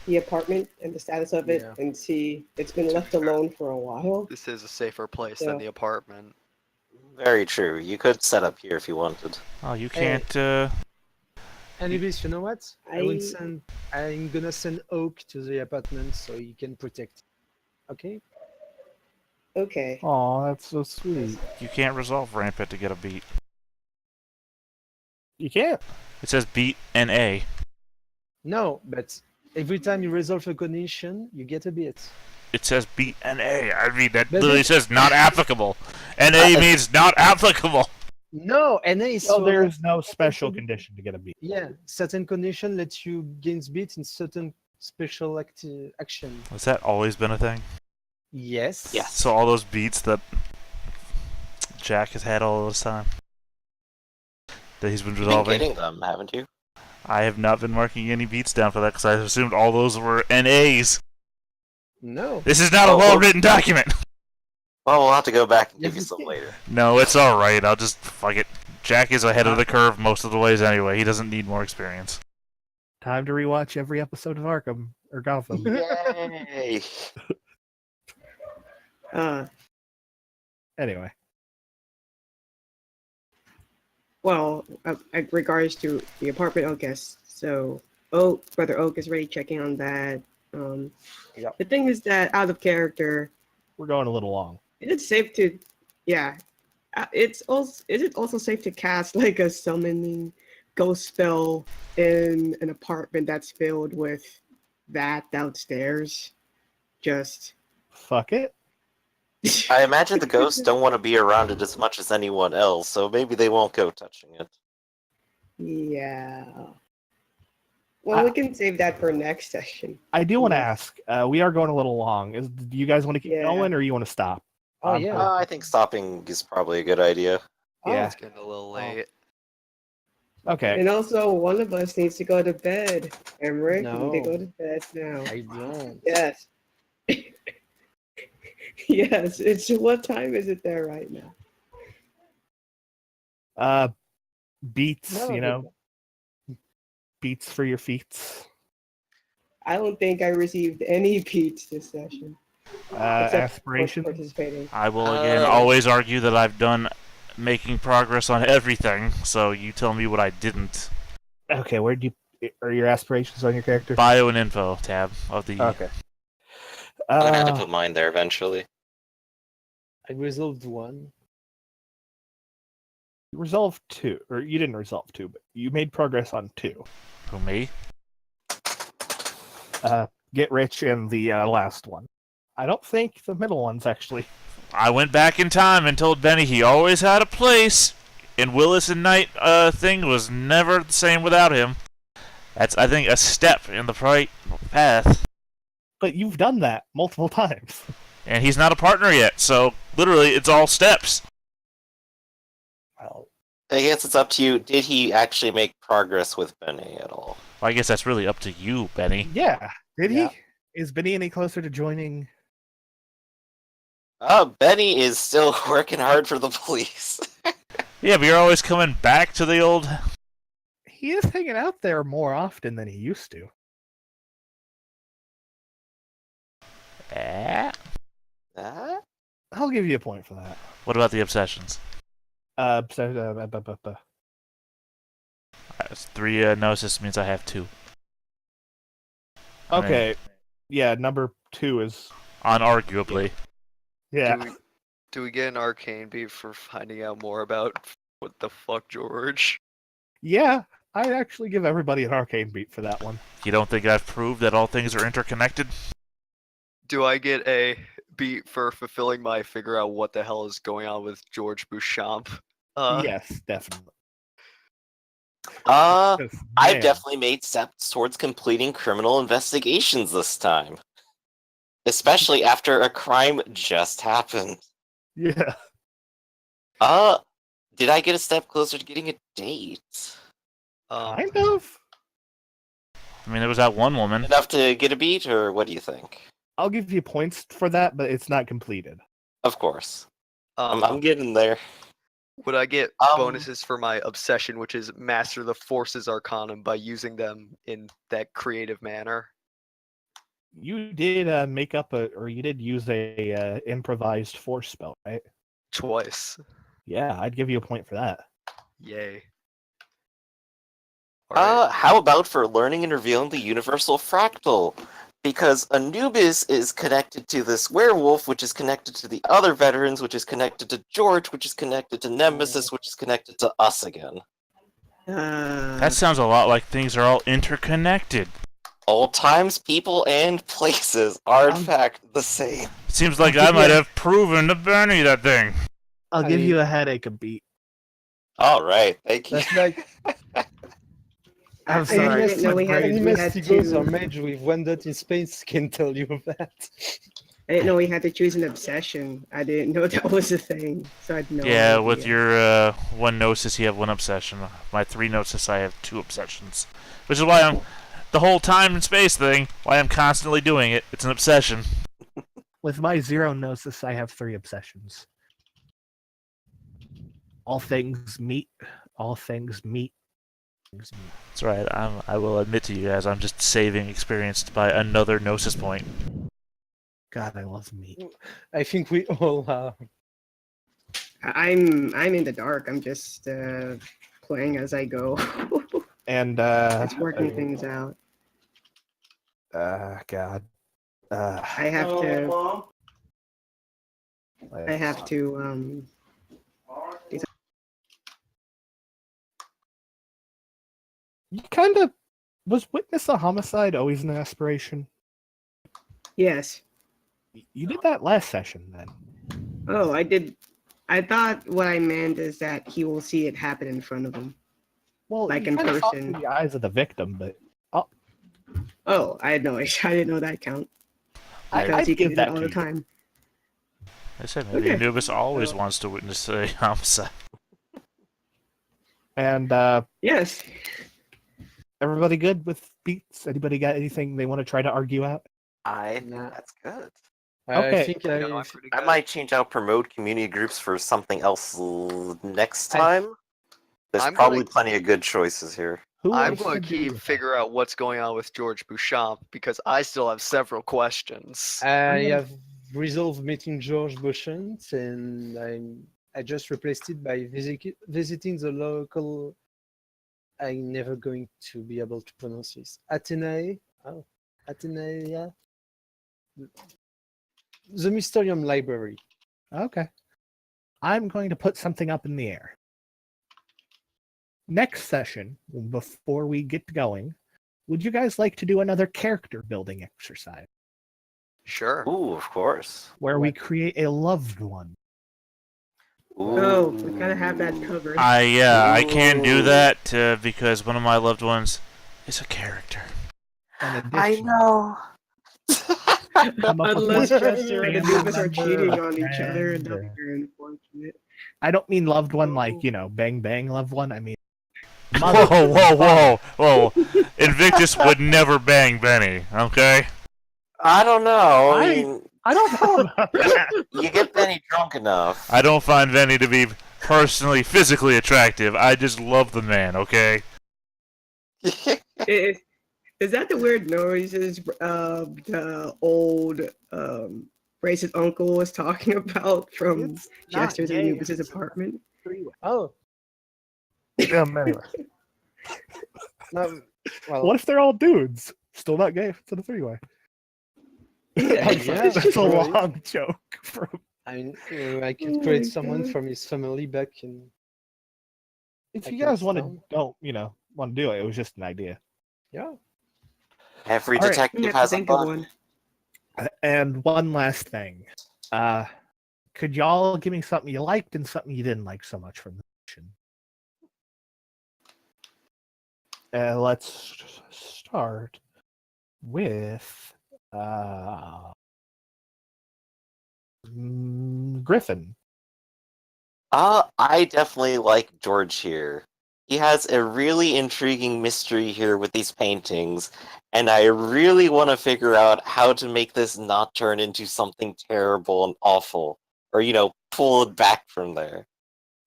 the apartment and the status of it, Yeah. and see it's been left alone for a while. This is a safer place Yeah. than the apartment. Very true. You could set up here if you wanted. Oh, you Hey. can't. Anyways, you know what? I'm I- gonna send Oak to the apartment so he can protect. Okay? Okay. Aw, that's so sweet. You can't resolve Rampant to get a beat. You can't. It says beat NA. No, but every time you resolve a condition, you get a bit. It says beat NA. I mean, that Does literally it? says not applicable. NA means not applicable. No, NA is So for there's no special condition to get a beat. yeah, certain condition lets you gain beats in certain special action. Has that always been a thing? Yes. Yes. So all those beats that Jack has had all this time that he's been You've been resolving. getting them, haven't you? I have not been marking any beats down for that because I assumed all those were NAs. No. This is not a Oh, well-written document. Well, we'll have to go back and give you Yes, some it later. No, it's all right. I'll just fuck it. Jack is ahead of the curve most of the ways anyway. He doesn't need more experience. Time to rewatch every episode of Arkham or Gotham. Yay! Anyway, Well, regards to the apartment, I guess. So, Brother Oak is already checking on that. Yep. The thing is that out of character, we're going a little long. is it safe to, yeah, is it also safe to cast like a summoning ghost spell in an apartment that's filled with that downstairs? Just Fuck it. I imagine the ghosts don't want to be around it as much as anyone else, so maybe they won't go touching it. Yeah. Well, we can save that for next session. I do want to Yeah. ask. We are going a little long. Do you guys want to keep Yeah. going, or you want to stop? Oh Um, yeah. I think stopping is probably a good idea. Yeah. It's getting a little late. Okay. And also, one of us needs to go to bed. Emmerich, you need to go No. to bed now. I don't. Yes. Yes. It's what time is it there right now? Beats. No, You know, beats for your feet. I don't think I received any peats this session. Except for Aspiration. participating. I will again Oh. always argue that I've done making progress on everything, so you tell me what I didn't. Okay. Where do you are your aspirations on your character? Bio and info tab of the Okay. I'm gonna have to put mine there eventually. I resolved one. You resolved 2, or you didn't resolve 2, but you made progress on 2. who me? Get rich and the last one. I don't think the middle one's actually. I went back in time and told Benny he always had a place, and Willis and Knight thing was never the same without him. That's, I think, a step in the right path. But you've done that multiple times. And he's not a partner yet, so literally it's all steps. Well, I guess it's up to you. Did he actually make progress with Benny at all? I guess that's really up to you, Benny. yeah. Did Yeah. he? Is Benny any closer to joining? Benny is still working hard for the police. Yeah, but you're always coming back to the old... He is hanging out there more often than he used to. Eh? I'll give you a point for that. What about the obsessions? That's 3 gnosis means I have 2. Okay. Yeah, number 2 is. Unarguably. Yeah. Do we get an arcane beat for finding out more about what the fuck, George? Yeah, I'd actually give everybody an arcane beat for that one. You don't think I've proved that all things are interconnected? Do I get a beat for fulfilling my figure out what the hell is going on with George Bouchamp? Yes, definitely. 'Cause, I've man, definitely made steps towards completing criminal investigations this time. Especially after a crime just happened. Yeah. Did I get a step closer to getting a date? Kind of. I mean, there was that one woman. Enough to get a beat, or what do you think? I'll give you points for that, but it's not completed. Of course. I'm getting there. Would I get Um, bonuses for my obsession, which is master the forces arcanum, by using them in that creative manner? You did make up you did use a improvised force spell, right? Twice. Yeah, I'd give you a point for that. Yay. Alright. How about for learning and revealing the universal fractal? Because Anubis is connected to this werewolf, which is connected to the other veterans, which is connected to George, which is connected to Nemesis, which is connected to us again. That sounds a lot like things are all interconnected. All times, people, and places are in fact the same. Seems like I might have proven to Bernie that thing. I'll give you a headache a beat. All right, thank you. That's like I'm sorry. I didn't know we had Mastigos to- are made with one dot in space can tell you that. I didn't know we had to choose an obsession. I didn't know that was a thing. So I had no Yeah, idea. with your one gnosis, you have one obsession. My 3 gnosis, I have 2 obsessions. Which is why I'm the whole time and space thing. Why I'm constantly doing it. It's an obsession. With my 0 gnosis, I have 3 obsessions. All things meet. All things meet. That's right. I will admit to you guys, I'm just saving experience by another gnosis point. God, I love meat. I think we all are. I'm in the dark. I'm just playing as I go. And It's working things out. God. I have to. I have to. You kind of was witness a homicide always an aspiration? Yes. You did that last session, then. Oh, I did. I thought what I meant is that he will see it happen in front of him. Well, Like you in kinda saw person. through the eyes of the victim, but Oh, I had no idea. I didn't know that count. Because I'd he give can do that all to the you. time. I said maybe Okay. Anubis always wants to witness a homicide. And Yes. everybody good with beats? Anybody got anything they want to try to argue out? I think Nah. that's good. Okay. I think I'm pretty I good. might change out promote community groups for something else next I- time. There's I'm probably gonna- plenty of good choices here. Who I'm wants going to to do keep that? figure out what's going on with George Bouchamp because I still have several questions. I have resolved meeting George Beauchamp, and I just replaced it by visiting the local. I'm never going to be able to pronounce this. Athenae. Oh, Athenae. Yeah. The Mysterium Library. Okay. I'm going to put something up in the air. Next session, before we get going, would you guys like to do another character building exercise Sure. Ooh, of course. where we create a loved one? Oh, we kind of have that covered. I can't do Ooh. that because one of my loved ones is a character. An I addiction. know. Come up with Unless one Chester and family Anubis are member cheating or on each other, friend that'll be or- very unfortunate. I don't mean loved one like, bang bang loved one. I mean Whoa. Invictus would never bang Benny, okay? I don't know. I I- mean, I don't know about that. you get Benny drunk enough. I don't find Benny to be personally, physically attractive. I just love the man, okay? Is that the weird noises the old racist uncle was talking about from It's not Chester's and gay, Anubis's it's a apartment? three-way. Oh, Anyway. no. Well, What if they're all dudes? Still not gay if it's in a three-way. Yeah, I'm sorry, yeah, that's a probably. long joke from I mean, I could Oh create my someone God. from his family back in. if I you can guys want to stop. don't want to do it, it was just an idea. Yeah. Every All right. detective You have to has a think of bug. one. And one last thing. Could y'all give me something you liked and something you didn't like so much from the mission? Let's start with Griffin. I definitely like George here. He has a really intriguing mystery here with these paintings, and I really want to figure out how to make this not turn into something terrible and awful. or pull it back from there.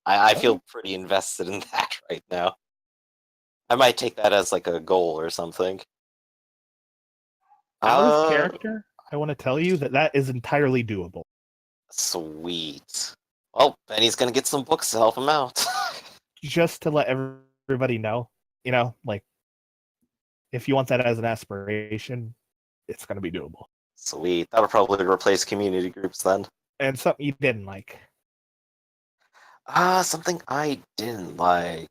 I Oh. feel pretty invested in that right now. I might take that as like a goal or something. Out of character, I want to tell you that is entirely doable. Sweet. Well, Benny's gonna get some books to help him out. Just to let everybody know, like, if you want that as an aspiration, it's going to be doable. Sweet. That'll probably replace community groups then. And something you didn't like. Something I didn't like.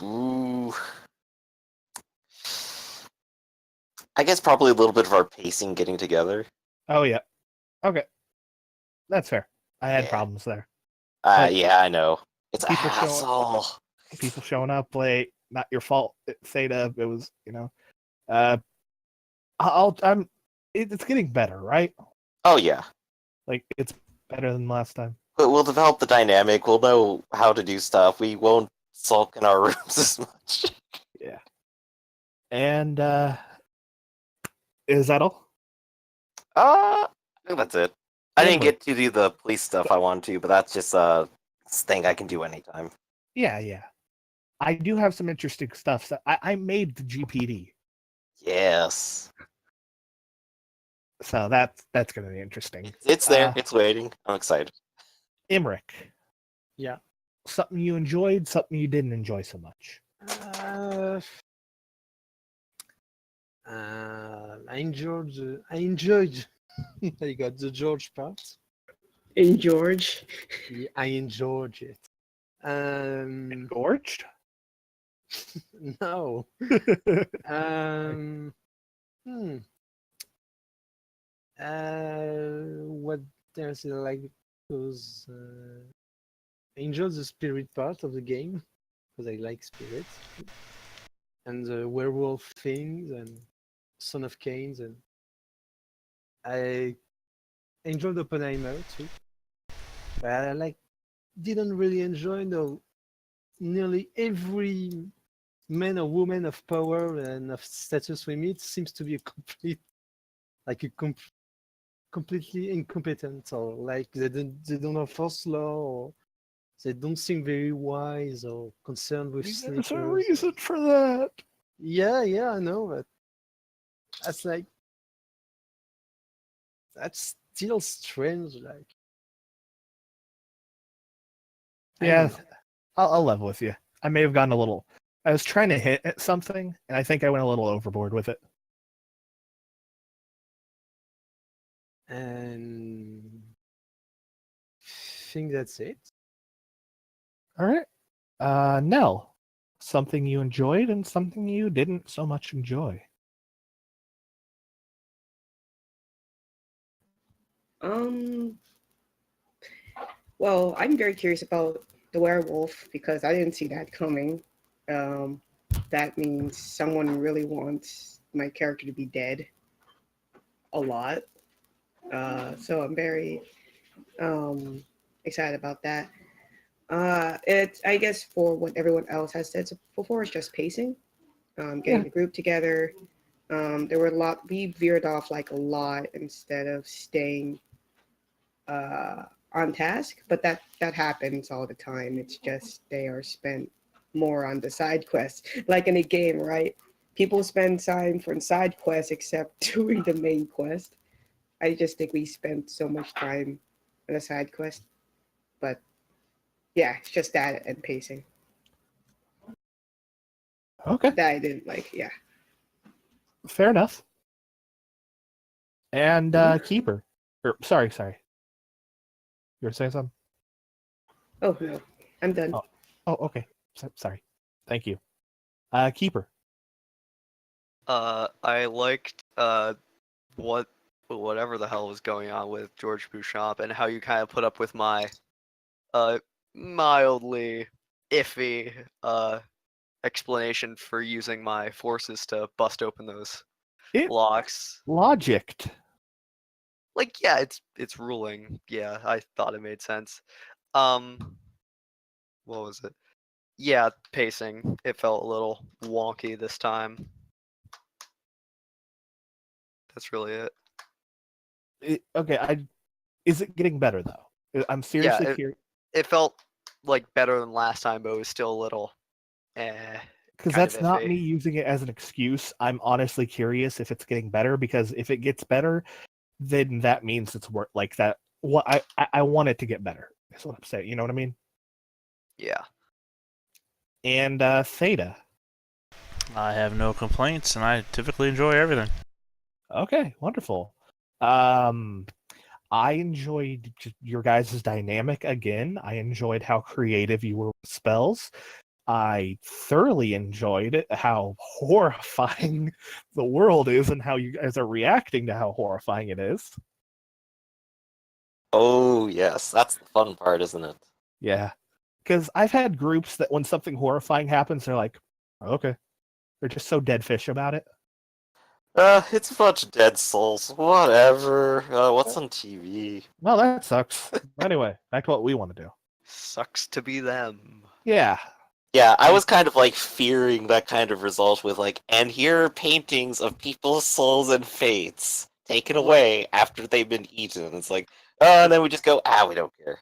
Ooh. I guess probably a little bit of our pacing getting together. Oh, yeah. Okay. That's fair. I had Yeah. problems there. Like, yeah, I know. It's a people show- hassle. People showing up late, not your fault, Theta. It was, it's getting better, right? Oh, yeah. Like, it's better than last time. But we'll develop the dynamic. We'll know how to do stuff. We won't sulk in our rooms as much. Yeah. And, is that all? I think that's it. I didn't Anyway. get to do the police stuff I wanted to, but that's just a thing I can do anytime. Yeah. I do have some interesting stuff. So I made the GPD. Yes. So that's going to be interesting. It's there. It's waiting. I'm excited. Imric. Yeah. Something you enjoyed, something you didn't enjoy so much. I enjoyed I got the George part. In George. Yeah, I enjoyed it. Engorged? No. What there's like those I enjoyed the spirit part of the game because I like spirits and the werewolf things and Son of Canes, and I enjoyed Oppenheimer too. But I didn't really enjoy nearly every man or woman of power and of status we meet seems to be completely incompetent, or like they don't have first law, or they don't seem very wise or concerned with There's a sneakers. reason for that. Yeah, I know, but that's that's still strange. Like, I Yeah, don't know. I'll level with you. I may have gone a little. I was trying to hit at something, and I think I went a little overboard with it. And I think that's it. All right. Nell, something you enjoyed and something you didn't so much enjoy. Well, I'm very curious about the werewolf because I didn't see that coming. That means someone really wants my character to be dead a lot. So I'm very excited about that. It's, I guess, for what everyone else has said before, it's just pacing, getting the group together. There were we veered off like a lot instead of staying on task, but that happens all the time. It's just they are spent more on the side quests, like in a game, right? People spend time for side quests except doing the main quest. I just think we spent so much time on a side quest, but yeah, it's just that and pacing Okay, that I didn't like. Yeah. fair enough. And Keeper. Sorry. You were saying something? Oh no, I'm done. Oh, okay. Sorry. Thank you. Keeper. I liked whatever the hell was going on with George Bouchamp and how you kind of put up with my mildly iffy explanation for using my forces to bust open those locks. Logicked. Like, yeah, it's ruling. Yeah, I thought it made sense. What was it? Yeah, pacing. It felt a little wonky this time. That's really it. Is it getting better though? I'm seriously it- curious It felt like better than last time, but it was still a little because kind of that's not iffy. me using it as an excuse. I'm honestly curious if it's getting better because if it gets better, then that means it's work like that. What I want it to get better. That's what I'm saying. You know what I mean? Yeah. And Theta. I have no complaints, and I typically enjoy everything. Okay, wonderful. I enjoyed your guys' dynamic again. I enjoyed how creative you were with spells. I thoroughly enjoyed how horrifying the world is and how you guys are reacting to how horrifying it is. Oh, yes. That's the fun part, isn't it? Yeah. Because I've had groups that when something horrifying happens, they're like, okay. They're just so dead fish about it. It's a bunch of dead souls. Whatever. What's on TV? Well, that sucks. Anyway, back to what we want to do. Sucks to be them. Yeah. Yeah, I was kind of like fearing that kind of result with like, and here are paintings of people's souls and fates taken away after they've been eaten. It's like, oh, and then we just go, we don't care.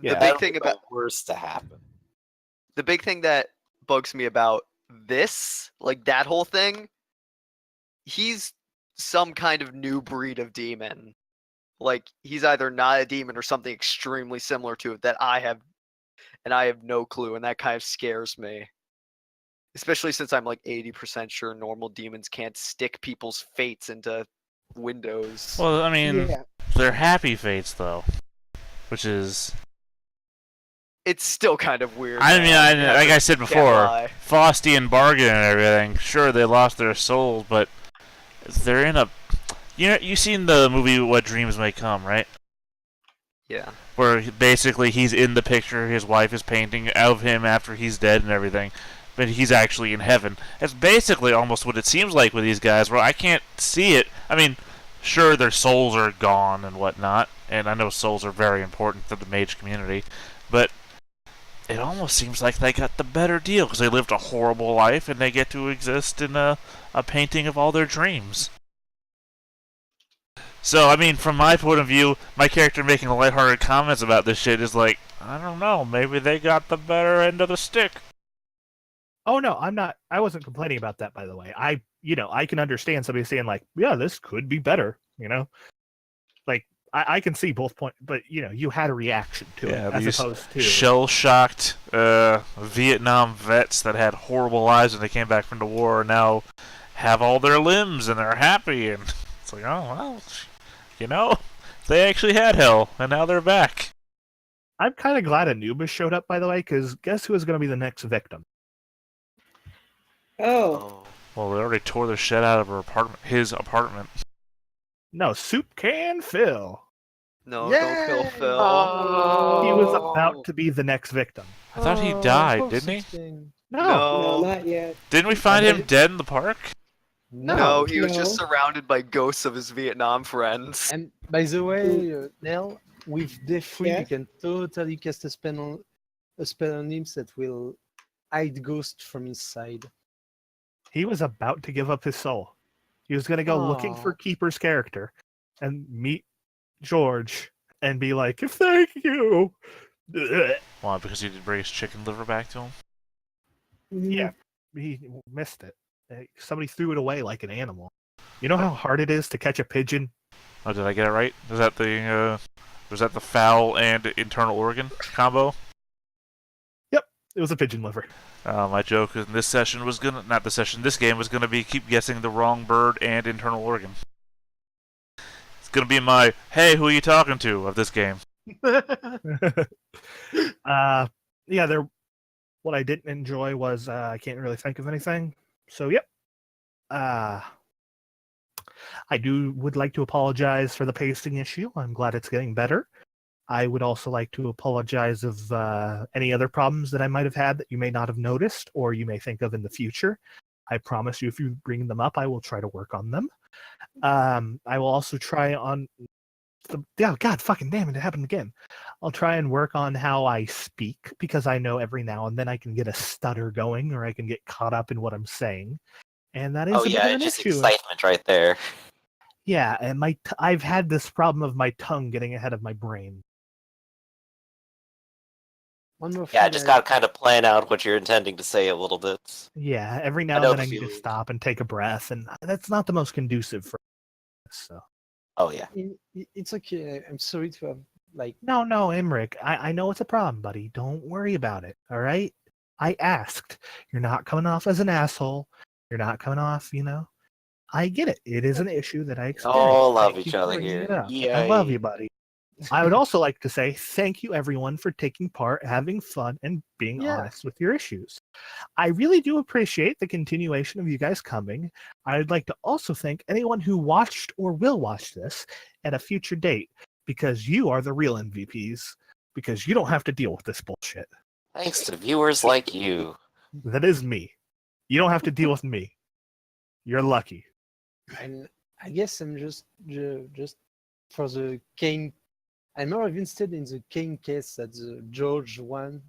Yeah. The That'll big thing be about the worst to happen. the big thing that bugs me about this, like that whole thing, he's some kind of new breed of demon. Like he's either not a demon or something extremely similar to it that I have no clue, and that kind of scares me. Especially since I'm like 80% sure normal demons can't stick people's fates into windows. Well, I mean, Yeah. they're happy fates though, which is. It's still kind of weird. I mean, man. like I said Can't before, lie. Frosty and Bargain and everything. Sure, they lost their souls, but they're in a. You seen the movie What Dreams May Come, right? Yeah. Where basically he's in the picture, his wife is painting of him after he's dead and everything, but he's actually in heaven. That's basically almost what it seems like with these guys, where I can't see it. I mean, sure, their souls are gone and whatnot, and I know souls are very important to the mage community, but it almost seems like they got the better deal because they lived a horrible life and they get to exist in a painting of all their dreams. So, I mean, from my point of view, my character making lighthearted comments about this shit is like, I don't know, maybe they got the better end of the stick. Oh no, I'm not. I wasn't complaining about that, by the way. I can understand somebody saying like, yeah, this could be better. Like I can see both points, but you had a reaction to it as these opposed to shell-shocked Vietnam vets that had horrible lives when they came back from the war now have all their limbs and they're happy, and it's like, oh well, they actually had hell and now they're back. I'm kind of glad Anubis showed up, by the way, because guess who is going to be the next victim? Oh. Well, they already tore the shit out of his apartment. No, Soup Can Phil. No, Yay! don't kill Phil. He was about to be the next victim. I thought he died, didn't he? No, No. not yet. Didn't we find him dead in the park? No, he was No. just surrounded by ghosts of his Vietnam friends. And by the way, Nell, with D3, Yeah? you can totally cast a spell on him that will hide ghosts from his side. He was about to give up his soul. He was going to go looking Aw. for Keeper's character and meet George and be like, thank you. Why, because he did bring his chicken liver back to him? Yeah, he missed it. Somebody threw it away like an animal. You know how hard it is to catch a pigeon? Oh, did I get it right? Was that the fowl and internal organ combo? It was a pigeon liver. My joke in this session was this game was gonna be keep guessing the wrong bird and internal organ. It's gonna be my, hey, who are you talking to of this game. Yeah, what I didn't enjoy was I can't really think of anything. So yep. I would like to apologize for the pacing issue. I'm glad it's getting better. I would also like to apologize of any other problems that I might have had that you may not have noticed or you may think of in the future. I promise you, if you bring them up, I will try to work on them. I will also try on God fucking damn it, it happened again. I'll try and work on how I speak because I know every now and then I can get a stutter going or I can get caught up in what I'm saying. And that is a bit of an just issue. excitement right there. Yeah, and I've had this problem of my tongue getting ahead of my brain. One more Yeah, thing just I- gotta kind of plan out what you're intending to say a little bit. Yeah, every now know and then the I need to feeling. stop and take a breath, and that's not the most conducive for this. So. Oh yeah. It's okay. I'm sorry to have like. No, Imric, I know it's a problem, buddy. Don't worry about it, all right? I asked. You're not coming off as an asshole. You're not coming off, I get it. It is an issue that I experienced. All love Thank each you for other bringing here. it up. Yay. I love you, buddy. I would also like to say thank you, everyone, for taking part, having fun, and being Yeah. honest with your issues. I really do appreciate the continuation of you guys coming. I'd like to also thank anyone who watched or will watch this at a future date, because you are the real MVPs, because you don't have to deal with this bullshit. Thanks to viewers like you. That is me. You don't have to deal with me. You're lucky. And I guess I'm just for the Kane. I'm more interested in the Kane case that the George won.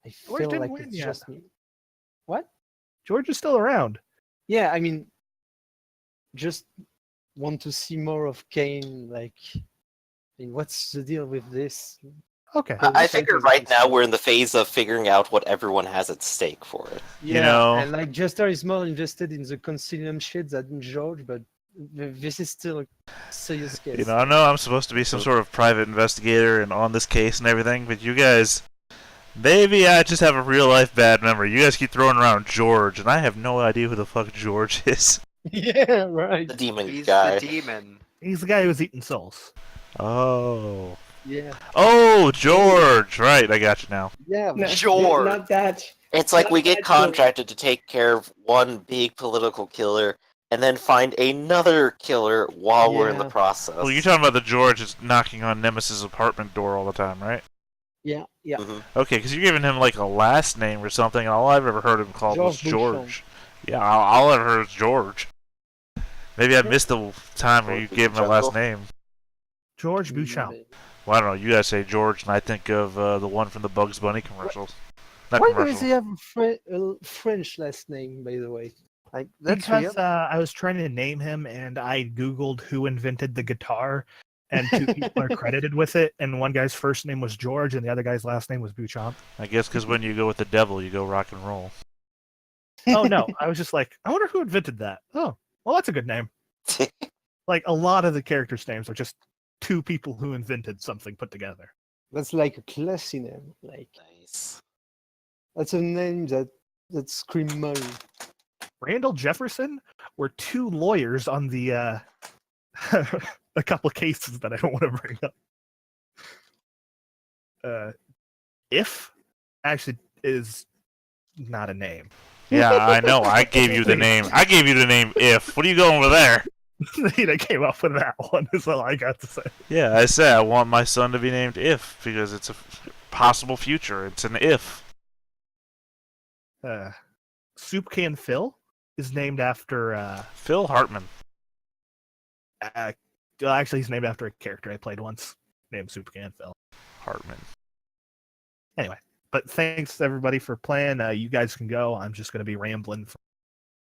I George feel didn't like win it's yet. just me. What? George is still around. Yeah, I mean, just want to see more of Kane. Like, I mean, what's the deal with this? Okay. I figure right now we're in the phase of figuring out what everyone has at stake for it. Yeah, You know- and like Jester is more invested in the Concilium shit than George, but this is still a serious case. I know I'm supposed to be some sort of private investigator and on this case and everything, but you guys, maybe I just have a real life bad memory. You guys keep throwing around George, and I have no idea who the fuck George is. Yeah, right. The demon He's guy. the demon. He's the guy who was eating souls. Oh. Yeah, Oh, George! Right, I got you now. yeah. No, George. not that. It's like we Not get that George. contracted to take care of one big political killer and then find another killer while we're in the Yeah. process. Well, you're talking about the George that's knocking on Nemesis' apartment door all the time, right? Yeah, yeah. Mhm. Okay, because you're giving him like a last name or something, and all I've ever heard him called was George George. Yeah, all I've heard is George. Maybe I Yeah. missed the time where you George gave him a last Jungle. name. George Bouchamp. Maybe. Well, I don't know. You guys say George, and I think of the one from the Bugs Bunny commercials. Not Why does commercials. he have a French last name, by the way? Like that's Because weird. I was trying to name him, and I Googled who invented the guitar, and two people are credited with it, and one guy's first name was George, and the other guy's last name was Bouchamp. I guess because when you go with the devil, you go rock and roll. Oh, no. I was just like, I wonder who invented that. Oh, well, that's a good name. Like, a lot of the characters' names are just two people who invented something put together. That's like a classy name. Like Nice. that's a name that scream money. Randall Jefferson were two lawyers on the a couple of cases that I don't want to bring up. If actually is not a name. Yeah, I know. I gave you the name. I gave you the name If. What are you going with there? I came up with that one, is all I got to say. Yeah, I say I want my son to be named If because it's a possible future. It's an if. Soup Can Phil is named after Phil Hartman. well, actually he's named after a character I played once named Soup Can Phil. Hartman. Anyway, but thanks everybody for playing. You guys can go. I'm just going to be rambling for